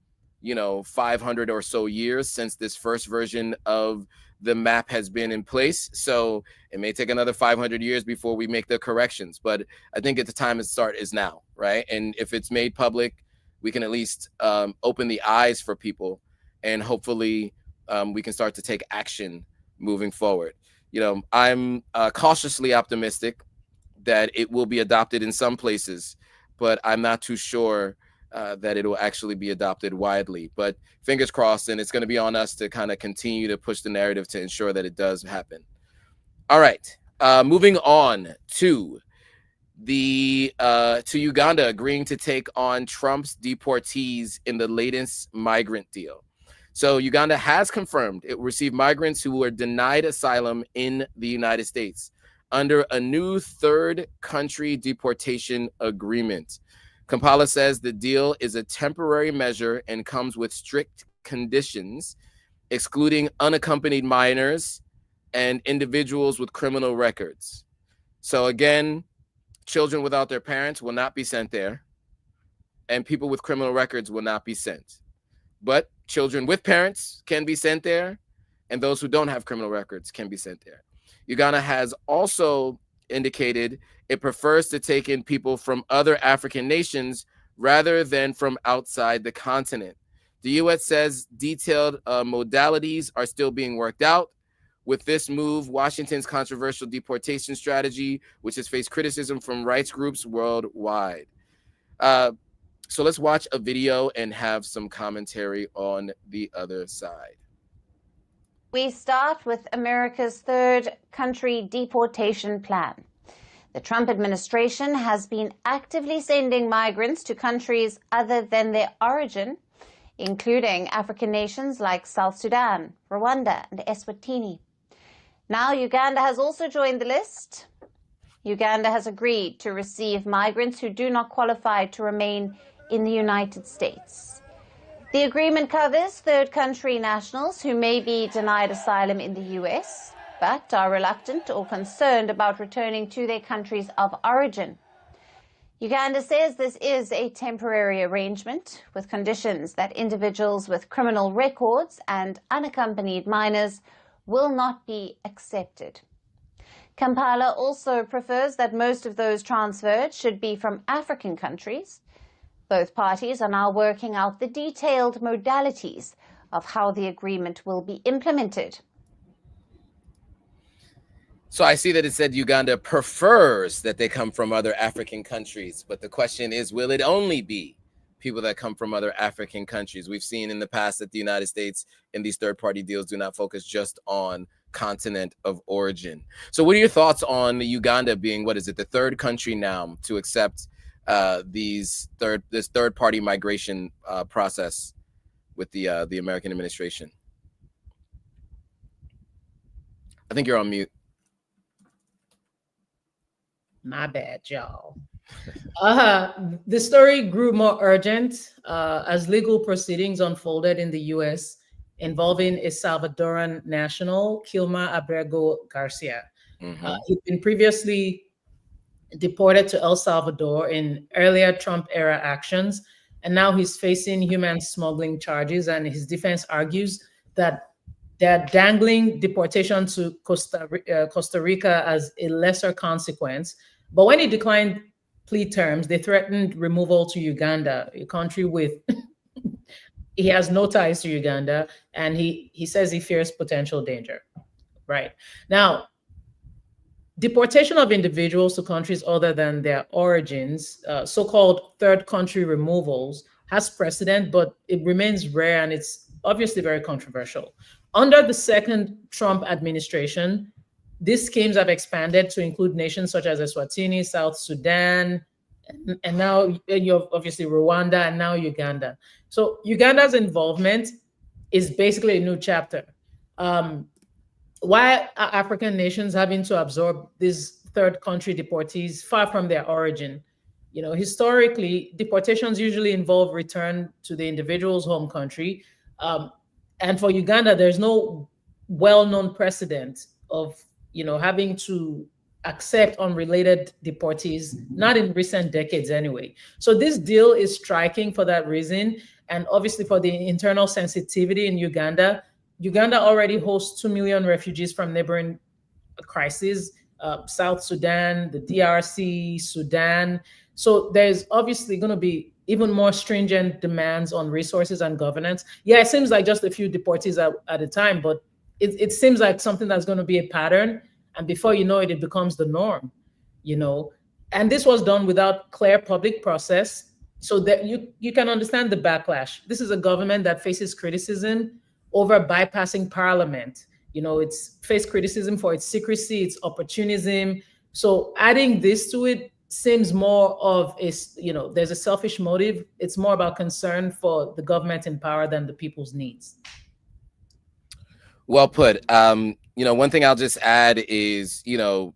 500 or so years since this first version of the map has been in place. So it may take another 500 years before we make the corrections. But I think at the time to start is now, right? And if it's made public, we can at least open the eyes for people, and hopefully we can start to take action moving forward. I'm cautiously optimistic, that it will be adopted in some places, but I'm not too sure that it will actually be adopted widely. But fingers crossed, and it's going to be on us to kind of continue to push the narrative to ensure that it does happen. All right, moving on to Uganda agreeing to take on Trump's deportees in the latest migrant deal. So Uganda has confirmed it will receive migrants who were denied asylum in the United States under a new third country deportation agreement. Kampala says the deal is a temporary measure and comes with strict conditions, excluding unaccompanied minors and individuals with criminal records. So again, children without their parents will not be sent there, and people with criminal records will not be sent. But children with parents can be sent there, and those who don't have criminal records can be sent there. Uganda has also indicated it prefers to take in people from other African nations rather than from outside the continent. The U.S. says detailed modalities are still being worked out. With this move, Washington's controversial deportation strategy, which has faced criticism from rights groups worldwide. So let's watch a video and have some commentary on the other side. We start with America's third country deportation plan. The Trump administration has been actively sending migrants to countries other than their origin, including African nations like South Sudan, Rwanda, and Eswatini. Now Uganda has also joined the list. Uganda has agreed to receive migrants who do not qualify to remain in the United States. The agreement covers third country nationals who may be denied asylum in the US, but are reluctant or concerned about returning to their countries of origin. Uganda says this is a temporary arrangement with conditions that individuals with criminal records and unaccompanied minors will not be accepted. Kampala also prefers that most of those transferred should be from African countries. Both parties are now working out the detailed modalities of how the agreement will be implemented. So I see that it said Uganda prefers that they come from other African countries, but the question is, will it only be people that come from other African countries? We've seen in the past that the United States in these third-party deals do not focus just on continent of origin. So what are your thoughts on Uganda being, what is it, the third country now to accept this third-party migration process with the American administration? I think you're on mute. My bad, y'all. The story grew more urgent as legal proceedings unfolded in the U.S. involving a Salvadoran national, Kilma Abrego Garcia. He'd been previously deported to El Salvador in earlier Trump-era actions, and now he's facing human smuggling charges, and his defense argues that they're dangling deportation to Costa Rica as a lesser consequence. But when he declined plea terms, they threatened removal to Uganda, a country with he has no ties to Uganda, and he says he fears potential danger. Right. Now, deportation of individuals to countries other than their origins, so-called third country removals, has precedent, but it remains rare, and it's obviously very controversial. Under the second Trump administration, these schemes have expanded to include nations such as Eswatini, South Sudan, and now obviously Rwanda, and now Uganda. So Uganda's involvement is basically a new chapter. Why are African nations having to absorb these third country deportees far from their origin? You know, historically, deportations usually involve return to the individual's home country. And for Uganda, there's no well-known precedent of, you know, having to accept unrelated deportees, not in recent decades anyway. So this deal is striking for that reason. And obviously for the internal sensitivity in Uganda, Uganda already hosts 2 million refugees from neighboring crises, South Sudan, the DRC, Sudan. So there's obviously going to be even more stringent demands on resources and governance. Yeah, it seems like just a few deportees at a time, but it seems like something that's going to be a pattern. And before you know it, it becomes the norm. you know, and this was done without clear public process, so that you can understand the backlash. This is a government that faces criticism over bypassing parliament. You know, it's faced criticism for its secrecy, its opportunism. So adding this to it seems more of a, you know, there's a selfish motive. It's more about concern for the government in power than the people's needs. Well put. You know, one thing I'll just add is, you know,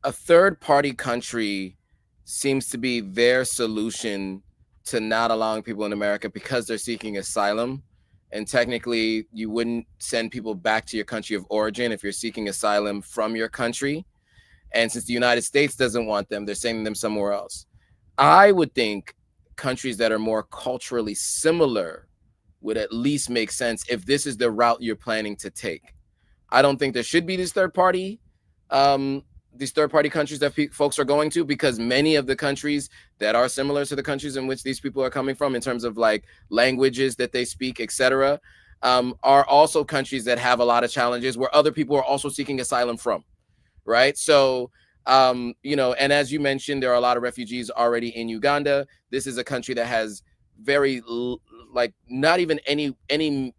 a third party country seems to be their solution to not allowing people in America because they're seeking asylum. And technically, you wouldn't send people back to your country of origin if you're seeking asylum from your country. And since the United States doesn't want them, they're sending them somewhere else. I would think countries that are more culturally similar would at least make sense if this is the route you're planning to take. I don't think there should be these third party countries that folks are going to, because many of the countries that are similar to the countries in which these people are coming from in terms of like languages that they speak, etc., are also countries that have a lot of challenges where other people are also seeking asylum from, right? So, you know, and as you mentioned, there are a lot of refugees already in Uganda. This is a country that has very, like, not even any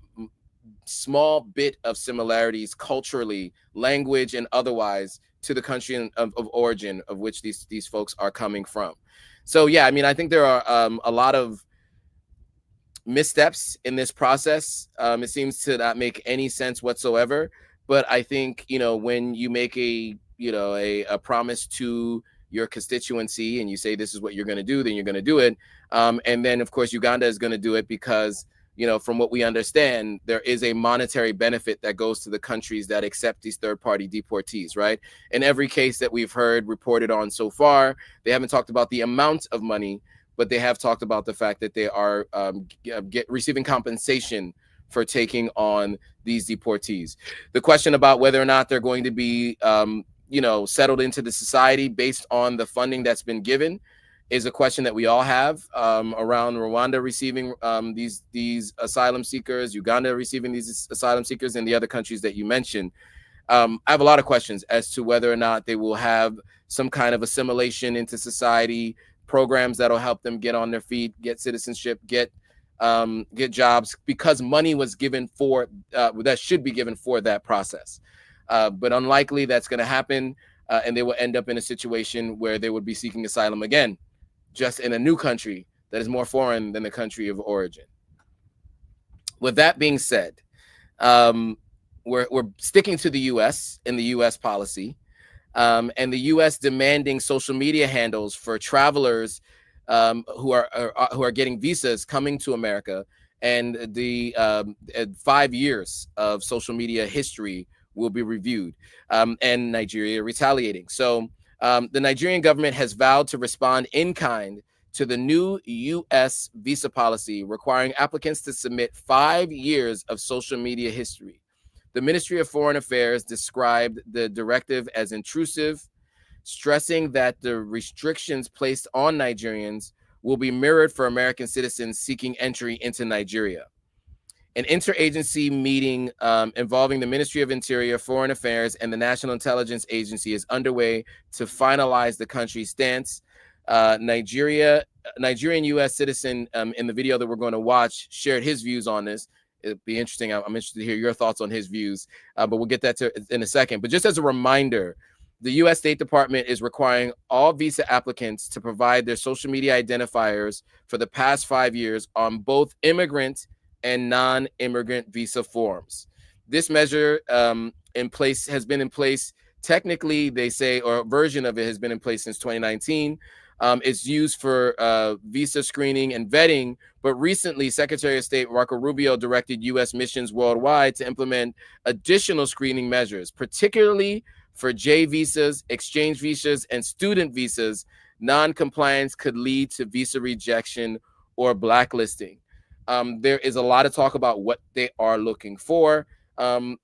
small bit of similarities culturally, language, and otherwise to the country of origin of which these folks are coming from. So yeah, I mean, I think there are a lot of missteps in this process. It seems to not make any sense whatsoever. But I think, you know, when you make a promise to your constituency and you say this is what you're going to do, then you're going to do it. And then, of course, Uganda is going to do it because, you know, from what we understand, there is a monetary benefit that goes to the countries that accept these third-party deportees, right? In every case that we've heard reported on so far, they haven't talked about the amount of money, but they have talked about the fact that they are receiving compensation for taking on these deportees. The question about whether or not they're going to be, you know, settled into the society based on the funding that's been given is a question that we all have, around Rwanda receiving these asylum seekers, Uganda receiving these asylum seekers, and the other countries that you mentioned. I have a lot of questions as to whether or not they will have some kind of assimilation into society, programs that'll help them get on their feet, get citizenship, get jobs, because money was given for that should be given for that process. But unlikely that's going to happen, and they will end up in a situation where they would be seeking asylum again, just in a new country that is more foreign than the country of origin. With that being said, we're sticking to the U.S. in the U.S. policy, and the U.S. demanding social media handles for travelers who are getting visas coming to America, and the 5 years of social media history will be reviewed, and Nigeria retaliating. So the Nigerian government has vowed to respond in kind to the new U.S. visa policy requiring applicants to submit 5 years of social media history. The Ministry of Foreign Affairs described the directive as intrusive, stressing that the restrictions placed on Nigerians will be mirrored for American citizens seeking entry into Nigeria. An interagency meeting involving the Ministry of Interior, Foreign Affairs, and the National Intelligence Agency is underway to finalize the country's stance. Nigerian U.S. citizen in the video that we're going to watch shared his views on this. It'd be interesting. I'm interested to hear your thoughts on his views, but we'll get that in a second. But just as a reminder, the U.S. State Department is requiring all visa applicants to provide their social media identifiers for the past 5 years on both immigrant and non-immigrant visa forms. This measure has been in place. Technically, they say, or a version of it has been in place since 2019. It's used for visa screening and vetting, but recently Secretary of State Marco Rubio directed U.S. missions worldwide to implement additional screening measures, particularly for J visas, exchange visas, and student visas. Non-compliance could lead to visa rejection or blacklisting. There is a lot of talk about what they are looking for.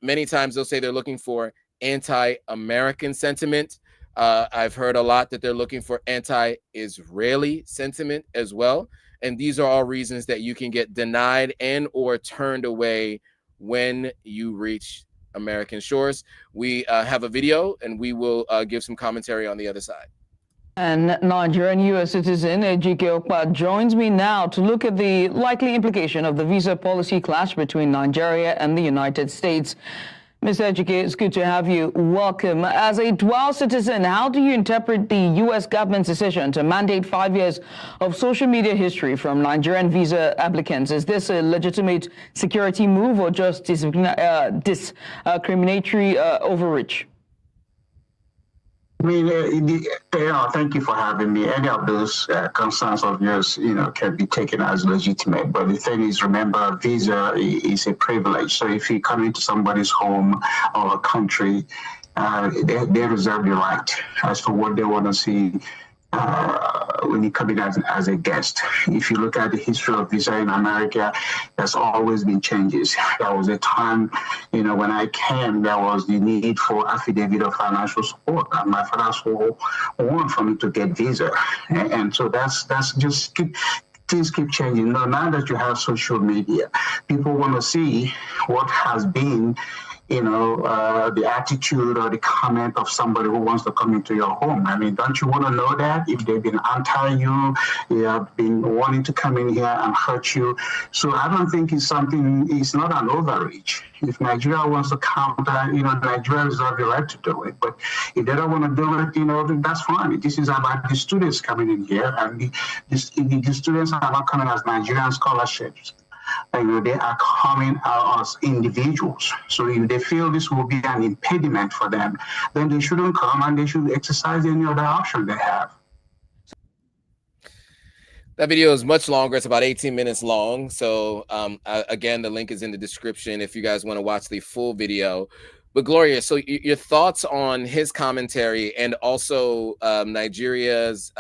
Many times they'll say they're looking for anti-American sentiment. I've heard a lot that they're looking for anti-Israeli sentiment as well. And these are all reasons that you can get denied and or turned away when you reach American shores. We have a video, and we will give some commentary on the other side. And Nigerian U.S. citizen Ejike Okpa joins me now to look at the likely implication of the visa policy clash between Nigeria and the United States. Mr. Ejike, it's good to have you. Welcome. As a dual citizen, how do you interpret the U.S. government's decision to mandate 5 years of social media history from Nigerian visa applicants? Is this a legitimate security move or just discriminatory overreach? I mean, thank you for having me. Any of those concerns of yours, can be taken as legitimate. But the thing is, remember, visa is a privilege. So if you come into somebody's home or country, they reserve the right as to what they want to see when you come in as a guest. If you look at the history of visa in America, there's always been changes. There was a time, when I came, there was the need for affidavit of financial support, and my father wanted for me to get visa, and so that's just things keep changing. Now that you have social media, people want to see what has been the attitude or the comment of somebody who wants to come into your home. I mean, don't you want to know that? If they've been anti-you, they have been wanting to come in here and hurt you. So I don't think it's not an overreach. If Nigeria wants to counter, Nigeria has the right to do it. But if they don't want to do it, that's fine. This is about the students coming in here, and the students are not coming as Nigerian scholarships. They are coming out as individuals. So if they feel this will be an impediment for them, then they shouldn't come, and they should exercise any other option they have. That video is much longer. It's about 18 minutes long. So again, the link is in the description if you guys want to watch the full video. But Gloria, so your thoughts on his commentary and also Nigeria's,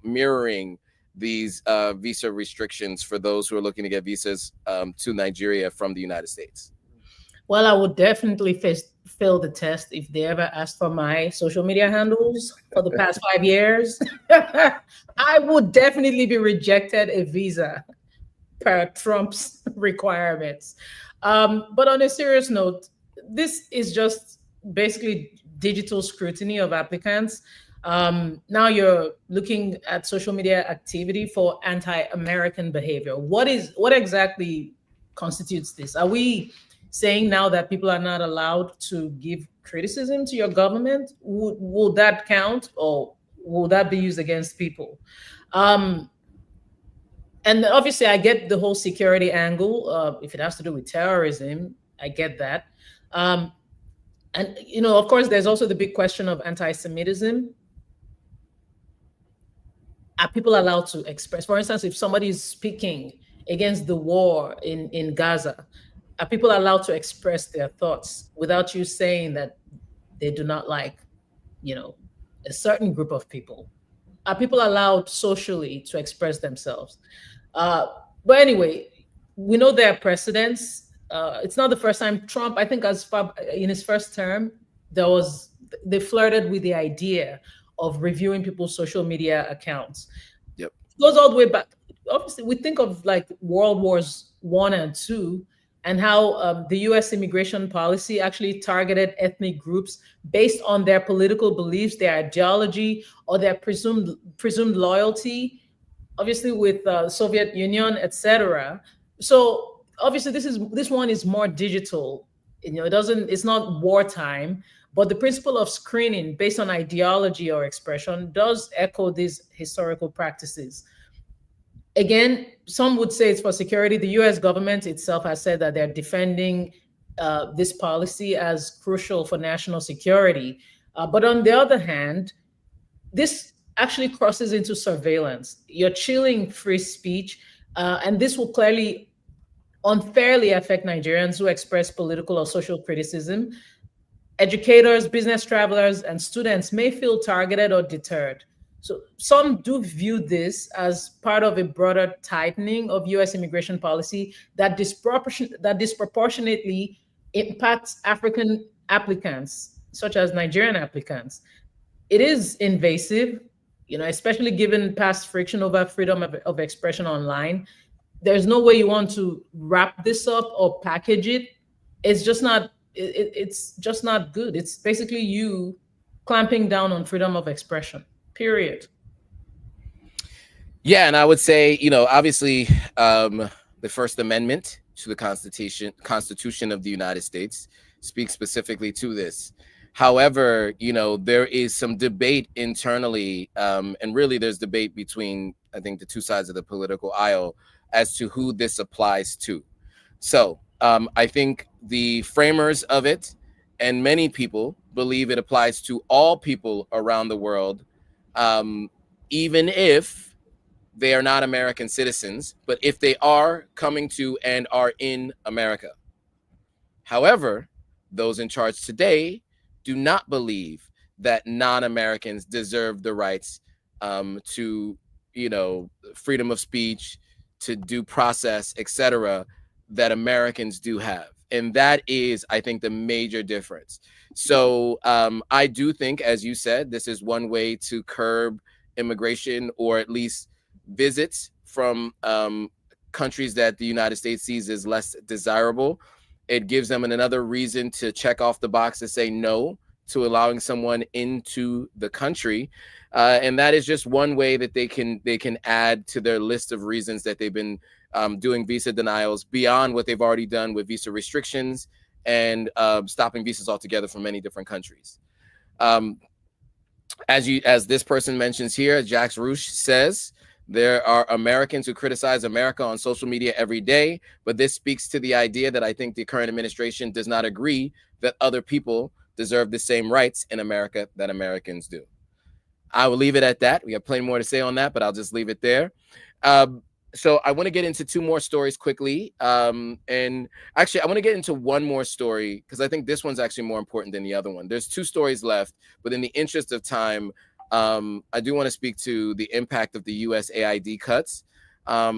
mirroring these visa restrictions for those who are looking to get visas to Nigeria from the United States? Well, I would definitely fail the test if they ever asked for my social media handles for the past 5 years. I would definitely be rejected a visa per Trump's requirements. But on a serious note, this is just basically digital scrutiny of applicants. Now you're looking at social media activity for anti-American behavior. What exactly constitutes this? Are we saying now that people are not allowed to give criticism to your government? Would that count, or will that be used against people? And obviously I get the whole security angle. If it has to do with terrorism, I get that. And of course, there's also the big question of anti-Semitism. Are people allowed to express? For instance, if somebody is speaking against the war in Gaza, are people allowed to express their thoughts without you saying that they do not like, a certain group of people? Are people allowed socially to express themselves? But anyway, we know there are precedents. It's not the first time Trump, I think in his first term, they flirted with the idea of reviewing people's social media accounts. Yep. It goes all the way back. Obviously, we think of like World Wars I and II, and how the U.S. immigration policy actually targeted ethnic groups based on their political beliefs, their ideology, or their presumed loyalty, obviously with Soviet Union, etc. So obviously this one is more digital. It's not wartime. But the principle of screening based on ideology or expression does echo these historical practices. Again, some would say it's for security. The US government itself has said that they're defending this policy as crucial for national security. But on the other hand, this actually crosses into surveillance. You're chilling free speech, and this will clearly unfairly affect Nigerians who express political or social criticism. Educators, business travelers, and students may feel targeted or deterred. So some do view this as part of a broader tightening of US immigration policy that disproportionately impacts African applicants, such as Nigerian applicants. It is invasive, especially given past friction over freedom of expression online. There's no way you want to wrap this up or package it. It's just not it's just not good. It's basically you clamping down on freedom of expression, period. Yeah, and I would say, obviously, the First Amendment to the Constitution of the United States speaks specifically to this. However, there is some debate internally, and really there's debate between, I think, the two sides of the political aisle as to who this applies to. So I think the framers of it and many people believe it applies to all people around the world, even if they are not American citizens, but if they are coming to and are in America. However, those in charge today do not believe that non-Americans deserve the rights to, freedom of speech, to due process, etc., that Americans do have. And that is, I think, the major difference. So I do think, as you said, this is one way to curb immigration, or at least visits from countries that the United States sees as less desirable. It gives them another reason to check off the box to say no to allowing someone into the country, and that is just one way that they can add to their list of reasons that they've been doing visa denials beyond what they've already done with visa restrictions and stopping visas altogether from many different countries. As this person mentions here, Jacques Rouche says, there are Americans who criticize America on social media every day, but this speaks to the idea that I think the current administration does not agree that other people deserve the same rights in America that Americans do. I will leave it at that. We have plenty more to say on that, but I'll just leave it there. So I want to get into two more stories quickly. And actually, I want to get into one more story because I think this one's actually more important than the other one. There's two stories left, but in the interest of time, I do want to speak to the impact of the USAID cuts,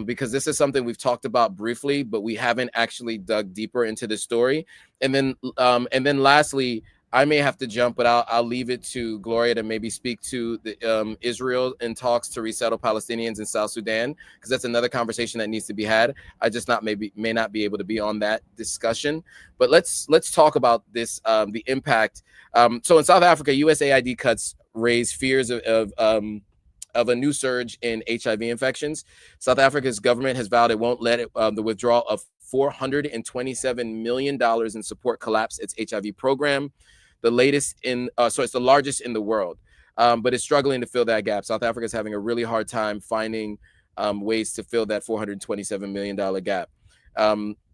because this is something we've talked about briefly, but we haven't actually dug deeper into the story. And then lastly, I may have to jump, but I'll leave it to Gloria to maybe speak to the Israel in talks to resettle Palestinians in South Sudan, because that's another conversation that needs to be had. I just may not be able to be on that discussion. But let's talk about this, the impact. So in South Africa, USAID cuts raise fears of a new surge in HIV infections. South Africa's government has vowed it won't let the withdrawal of $427 million in support collapse its HIV program. The latest so it's the largest in the world, but it's struggling to fill that gap. South Africa is having a really hard time finding ways to fill that $427 million gap.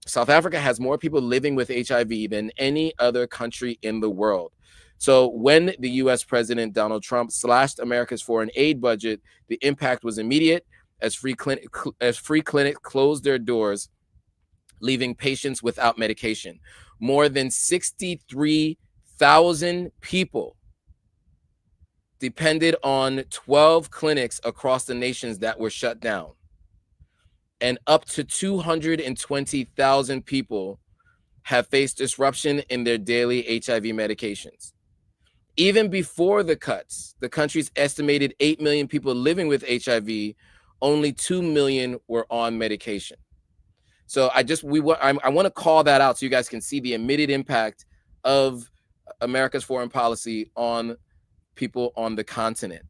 South Africa has more people living with HIV than any other country in the world. So when the US President Donald Trump slashed America's foreign aid budget, the impact was immediate as free clinics closed their doors, leaving patients without medication. More than 63,000 people depended on 12 clinics across the nations that were shut down. And up to 220,000 people have faced disruption in their daily HIV medications. Even before the cuts, the country's estimated 8 million people living with HIV, only 2 million were on medication. So I want to call that out so you guys can see the immediate impact of America's foreign policy on people on the continent.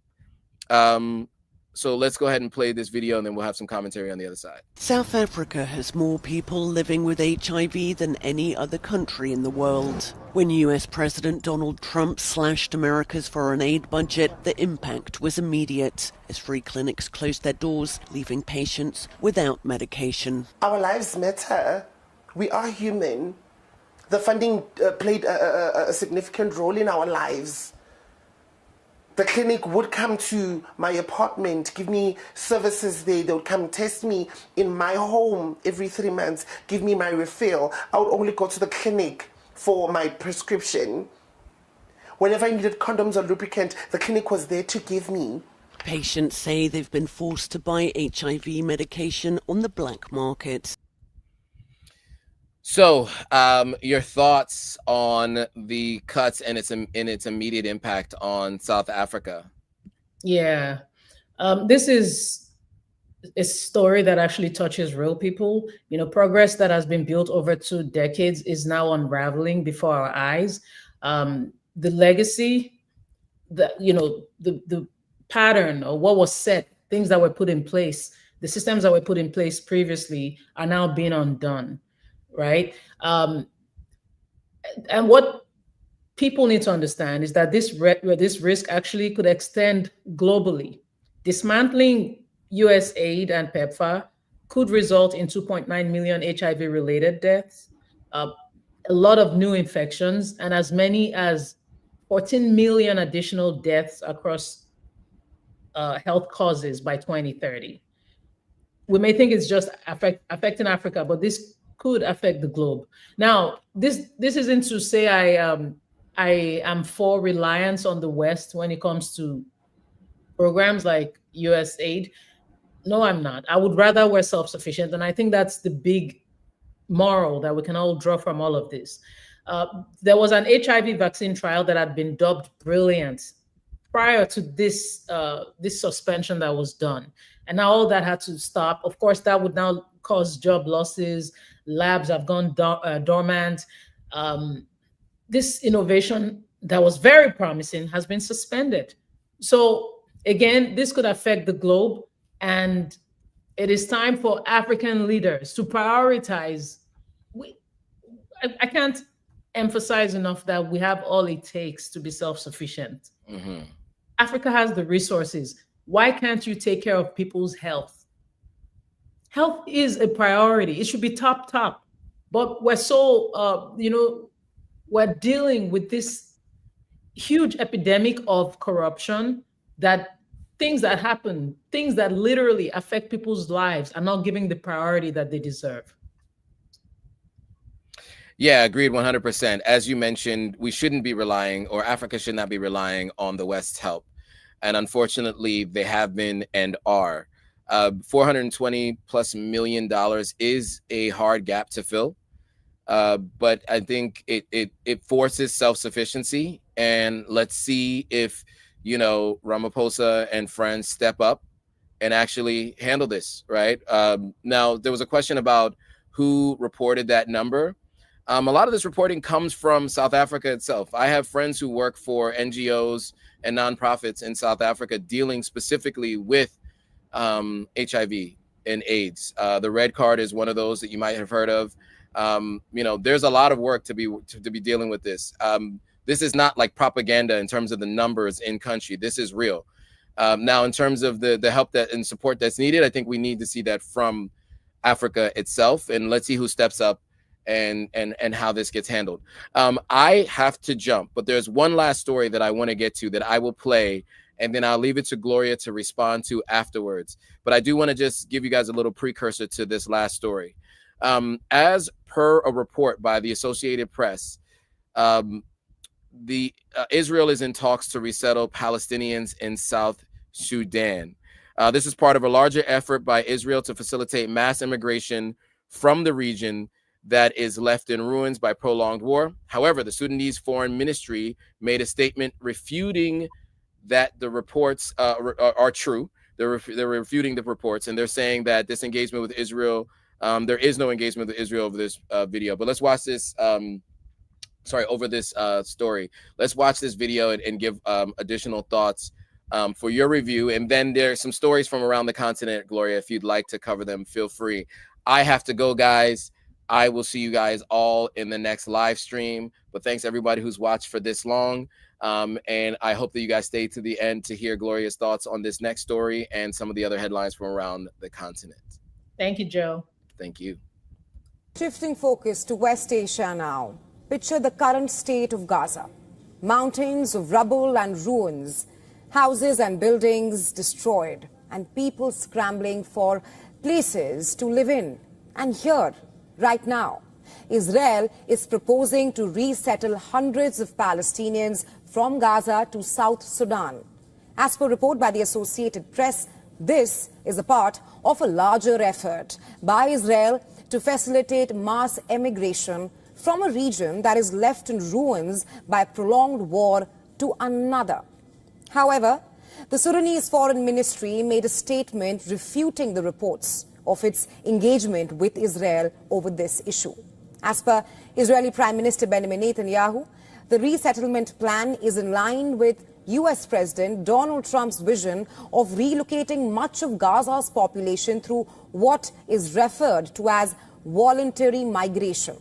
So let's go ahead and play this video, and then we'll have some commentary on the other side. South Africa has more people living with HIV than any other country in the world. When US President Donald Trump slashed America's foreign aid budget, the impact was immediate as free clinics closed their doors, leaving patients without medication. Our lives matter. We are human. The funding played a significant role in our lives. The clinic would come to my apartment, give me services there. They would come test me in my home every 3 months, give me my refill. I would only go to the clinic for my prescription. Whenever I needed condoms or lubricant, the clinic was there to give me. Patients say they've been forced to buy HIV medication on the black market. So, your thoughts on the cuts and its immediate impact on South Africa? Yeah, this is a story that actually touches real people. You know, progress that has been built over 2 decades is now unraveling before our eyes. The legacy, the pattern or what was set, things that were put in place, the systems that were put in place previously are now being undone, right? And what people need to understand is that this risk actually could extend globally. Dismantling US aid and PEPFAR could result in 2.9 million HIV-related deaths, a lot of new infections, and as many as 14 million additional deaths across health causes by 2030. We may think it's just affecting Africa, but this could affect the globe. Now, this isn't to say I am for reliance on the West when it comes to programs like US aid. No, I'm not. I would rather we're self-sufficient. And I think that's the big moral that we can all draw from all of this. There was an HIV vaccine trial that had been dubbed brilliant prior to this suspension that was done. And now all that had to stop. Of course, that would now cause job losses. Labs have gone dormant. This innovation that was very promising has been suspended. So again, this could affect the globe. And it is time for African leaders to prioritize. I can't emphasize enough that we have all it takes to be self-sufficient. Mm-hmm. Africa has the resources. Why can't you take care of people's health? Health is a priority. It should be top. But we're so, we're dealing with this huge epidemic of corruption that things that happen, things that literally affect people's lives are not giving the priority that they deserve. Yeah, agreed 100%. As you mentioned, we shouldn't be relying, or Africa should not be relying on the West's help. And unfortunately, they have been and are. $420+ million is a hard gap to fill. But I think it forces self-sufficiency. And let's see if, Ramaphosa and friends step up and actually handle this, right? Now, there was a question about who reported that number. A lot of this reporting comes from South Africa itself. I have friends who work for NGOs and nonprofits in South Africa dealing specifically with HIV and AIDS. The Red Card is one of those that you might have heard of. There's a lot of work to be dealing with this. This is not like propaganda in terms of the numbers in country. This is real. Now, in terms of the help and support that's needed, I think we need to see that from Africa itself, and let's see who steps up and how this gets handled. I have to jump, but there's one last story that I want to get to that I will play, and then I'll leave it to Gloria to respond to afterwards. But I do want to just give you guys a little precursor to this last story. As per a report by the Associated Press, Israel is in talks to resettle Palestinians in South Sudan. This is part of a larger effort by Israel to facilitate mass immigration from the region that is left in ruins by prolonged war. However, the Sudanese Foreign Ministry made a statement refuting that the reports are true. They're refuting the reports, and they're saying that this engagement with Israel, there is no engagement with Israel over this video. But let's watch this. Over this story. Let's watch this video and give additional thoughts for your review. And then there's some stories from around the continent, Gloria. If you'd like to cover them, feel free. I have to go, guys. I will see you guys all in the next live stream. But thanks everybody who's watched for this long. And I hope that you guys stay to the end to hear Gloria's thoughts on this next story and some of the other headlines from around the continent. Thank you, Joe. Thank you. Shifting focus to West Asia now. Picture the current state of Gaza. Mountains of rubble and ruins, houses and buildings destroyed, and people scrambling for places to live in. And here, right now, Israel is proposing to resettle hundreds of Palestinians from Gaza to South Sudan. As per report by the Associated Press, this is a part of a larger effort by Israel to facilitate mass emigration from a region that is left in ruins by prolonged war to another. However, the Sudanese Foreign Ministry made a statement refuting the reports of its engagement with Israel over this issue. As per Israeli Prime Minister Benjamin Netanyahu, the resettlement plan is in line with US President Donald Trump's vision of relocating much of Gaza's population through what is referred to as voluntary migration.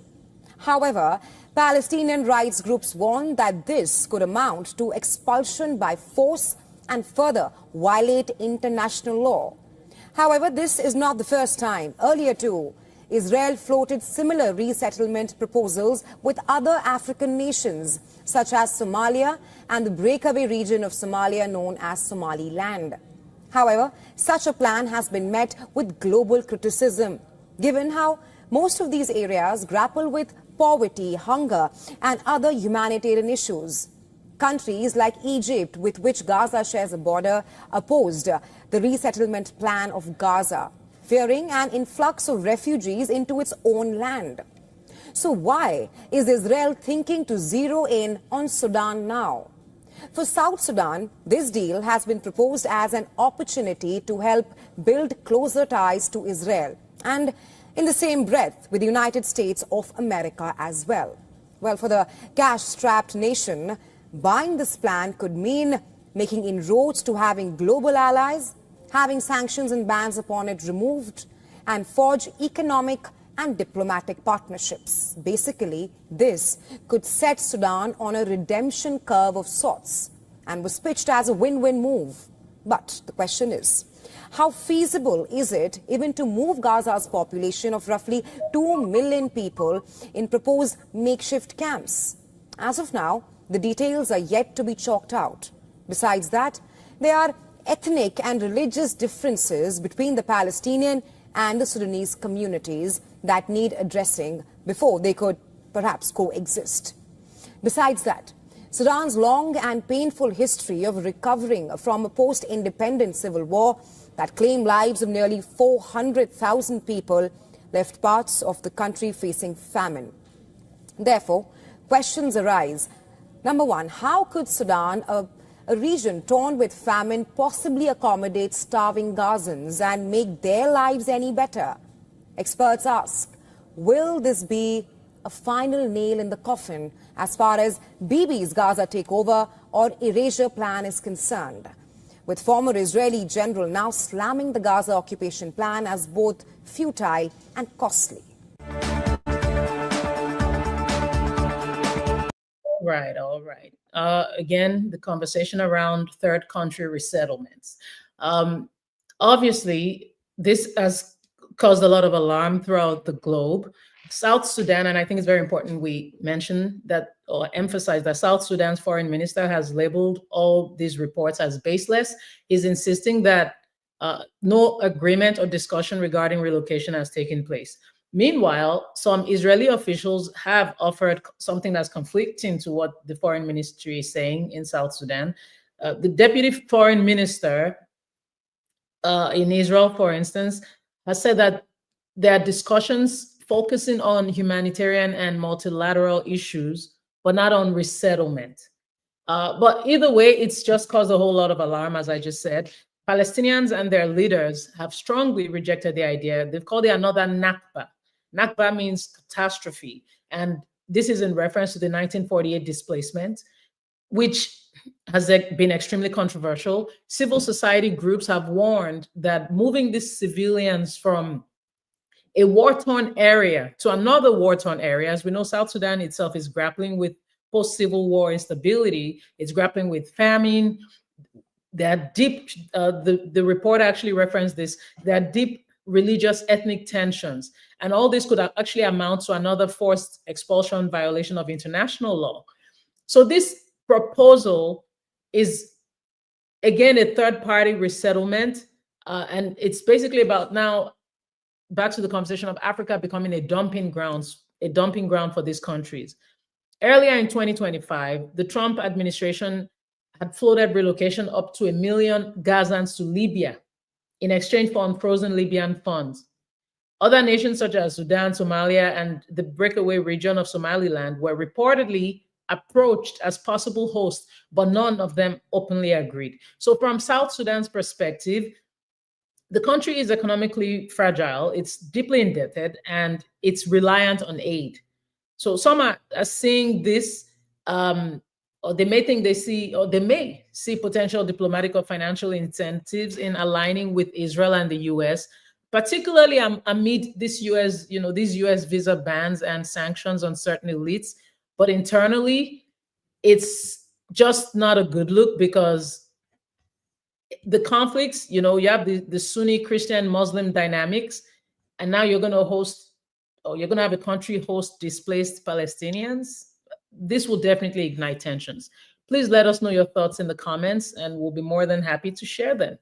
However, Palestinian rights groups warn that this could amount to expulsion by force and further violate international law. However, this is not the first time. Earlier too, Israel floated similar resettlement proposals with other African nations, such as Somalia and the breakaway region of Somalia known as Somaliland. However, such a plan has been met with global criticism, given how most of these areas grapple with poverty, hunger, and other humanitarian issues. Countries like Egypt, with which Gaza shares a border, opposed the resettlement plan of Gaza, fearing an influx of refugees into its own land. So why is Israel thinking to zero in on Sudan now? For South Sudan, this deal has been proposed as an opportunity to help build closer ties to Israel, and in the same breath with the United States of America as well. Well, for the cash-strapped nation, buying this plan could mean making inroads to having global allies, having sanctions and bans upon it removed, and forge economic and diplomatic partnerships. Basically, this could set Sudan on a redemption curve of sorts and was pitched as a win-win move. But the question is, how feasible is it even to move Gaza's population of roughly 2 million people in proposed makeshift camps? As of now, the details are yet to be chalked out. Besides that, there are ethnic and religious differences between the Palestinian and the Sudanese communities that need addressing before they could perhaps coexist. Besides that, Sudan's long and painful history of recovering from a post-independent civil war that claimed lives of nearly 400,000 people left parts of the country facing famine. Therefore, questions arise. Number one, how could Sudan, a region torn with famine, possibly accommodate starving Gazans and make their lives any better? Experts ask, will this be a final nail in the coffin as far as Bibi's Gaza takeover or erasure plan is concerned? With former Israeli general now slamming the Gaza occupation plan as both futile and costly. Right, all right. Again, the conversation around third country resettlements. Obviously, this has caused a lot of alarm throughout the globe. South Sudan, and I think it's very important we mention that or emphasize that South Sudan's foreign minister has labeled all these reports as baseless. He's insisting that no agreement or discussion regarding relocation has taken place. Meanwhile, some Israeli officials have offered something that's conflicting to what the foreign ministry is saying in South Sudan. The deputy foreign minister in Israel, for instance, has said that there are discussions focusing on humanitarian and multilateral issues, but not on resettlement. But either way, it's just caused a whole lot of alarm, as I just said. Palestinians and their leaders have strongly rejected the idea. They've called it another Nakba. Nakba means catastrophe. And this is in reference to the 1948 displacement, which has been extremely controversial. Civil society groups have warned that moving these civilians from a war-torn area to another war-torn area, as we know, South Sudan itself is grappling with post-civil war instability. It's grappling with famine. There are deep, the report actually referenced this, there are deep religious ethnic tensions. And all this could actually amount to another forced expulsion violation of international law. So this proposal is, again, a third-party resettlement. And it's basically about now, back to the conversation of Africa becoming a dumping ground for these countries. Earlier in 2025, the Trump administration had floated relocation up to 1 million Gazans to Libya in exchange for unfrozen Libyan funds. Other nations such as Sudan, Somalia, and the breakaway region of Somaliland were reportedly approached as possible hosts, but none of them openly agreed. So from South Sudan's perspective, the country is economically fragile, it's deeply indebted, and it's reliant on aid. So some are seeing this, or they may think they see, or they may see potential diplomatic or financial incentives in aligning with Israel and the US, particularly amid this US, these US visa bans and sanctions on certain elites. But internally, it's just not a good look, because the conflicts, you have the Sunni Christian Muslim dynamics, and now you're going to host, or you're going to have a country host displaced Palestinians. This will definitely ignite tensions. Please let us know your thoughts in the comments, and we'll be more than happy to share them.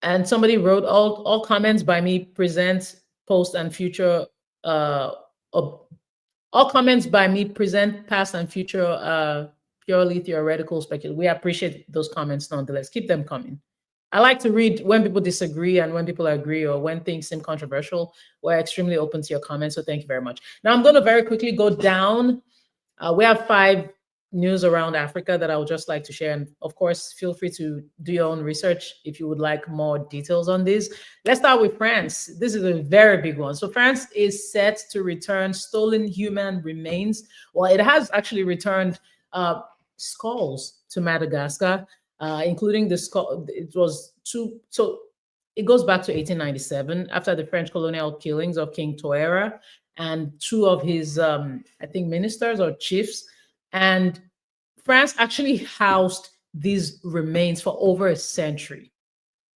And somebody wrote, all comments by me present post and future, all comments by me present past and future purely theoretical speculation. We appreciate those comments nonetheless. Keep them coming. I like to read when people disagree and when people agree, or when things seem controversial. We're extremely open to your comments, so thank you very much. Now I'm going to very quickly go down. We have 5 news around Africa that I would just like to share. And of course, feel free to do your own research if you would like more details on this. Let's start with France. This is a very big one. So France is set to return stolen human remains. Well, it has actually returned skulls to Madagascar, including the skull. It was so it goes back to 1897 after the French colonial killings of King Toera and 2 of his, I think, ministers or chiefs. And France actually housed these remains for over a century.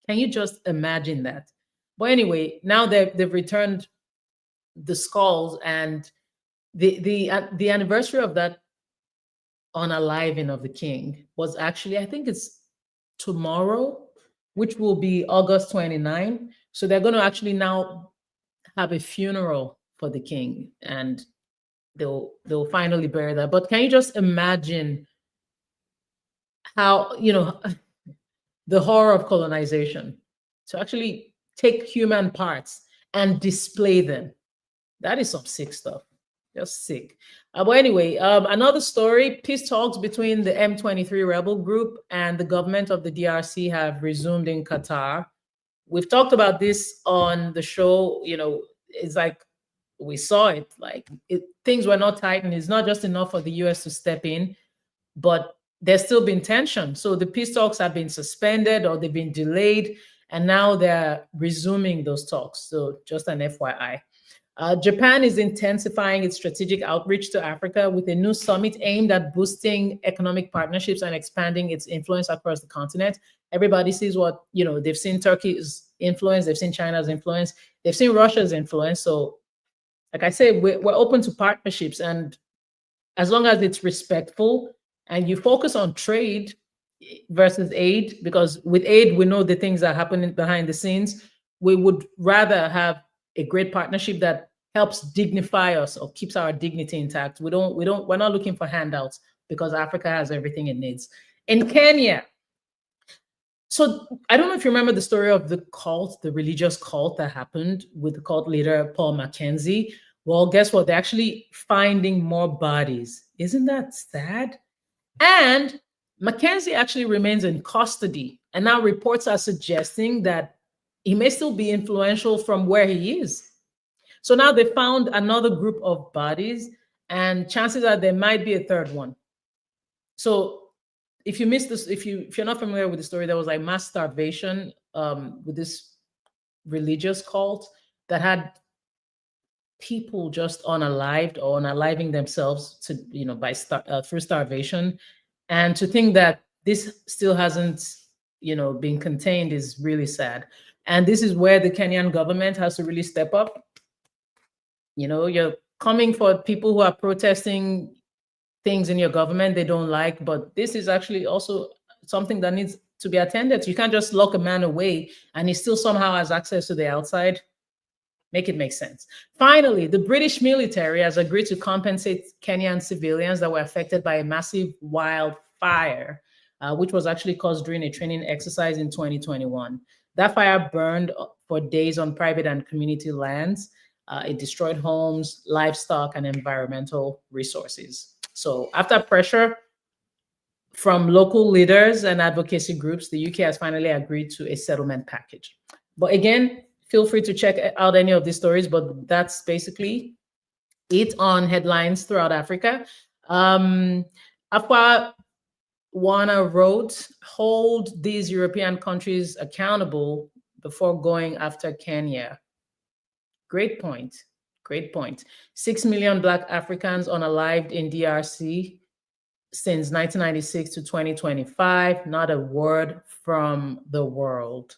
Can you just imagine that? But anyway, now they've returned the skulls, and the anniversary of that unaliving of the king was actually, I think it's tomorrow, which will be August 29. So they're going to actually now have a funeral for the king, and they'll finally bury that. But can you just imagine how, the horror of colonization, to actually take human parts and display them? That is some sick stuff. Just sick. But anyway, another story: peace talks between the M23 rebel group and the government of the DRC have resumed in Qatar. We've talked about this on the show. It's like we saw it, things were not tight, and it's not just enough for the US to step in, but there's still been tension. So the peace talks have been suspended, or they've been delayed, and now they're resuming those talks. So just an FYI. Japan is intensifying its strategic outreach to Africa with a new summit aimed at boosting economic partnerships and expanding its influence across the continent. Everybody sees what, they've seen Turkey's influence, they've seen China's influence, they've seen Russia's influence. So like I said, we're open to partnerships, and as long as it's respectful and you focus on trade versus aid, because with aid, we know the things that are happening behind the scenes. We would rather have a great partnership that helps dignify us or keeps our dignity intact. We're not looking for handouts, because Africa has everything it needs. In Kenya, so I don't know if you remember the story of the cult, the religious cult that happened with the cult leader, Paul Mackenzie. Well, guess what? They're actually finding more bodies. Isn't that sad? And Mackenzie actually remains in custody. And now reports are suggesting that he may still be influential from where he is. So now they found another group of bodies, and chances are there might be a third one. So if you missed this, if you're not familiar with the story, there was like mass starvation with this religious cult that had people just unalived or unaliving themselves to, through starvation. And to think that this still hasn't, been contained is really sad. And this is where the Kenyan government has to really step up. You're coming for people who are protesting things in your government they don't like, but this is actually also something that needs to be attended to. You can't just lock a man away and he still somehow has access to the outside. Make it make sense. Finally, the British military has agreed to compensate Kenyan civilians that were affected by a massive wildfire, which was actually caused during a training exercise in 2021. That fire burned for days on private and community lands. It destroyed homes, livestock, and environmental resources. So after pressure from local leaders and advocacy groups, the UK has finally agreed to a settlement package. But again, feel free to check out any of these stories, but that's basically it on headlines throughout Africa. Afua Wana wrote, hold these European countries accountable before going after Kenya. Great point. Great point. 6 million Black Africans unalived in DRC since 1996 to 2025. Not a word from the world.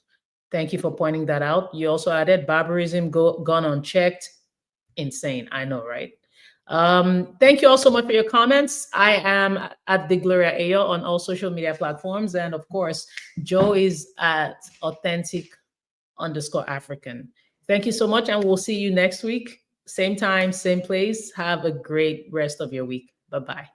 Thank you for pointing that out. You also added barbarism gone unchecked. Insane. I know, right? Thank you all so much for your comments. I am at the Gloria Ayo on all social media platforms. And of course, Joe is at authentic_African. Thank you so much. And we'll see you next week. Same time, same place. Have a great rest of your week. Bye-bye.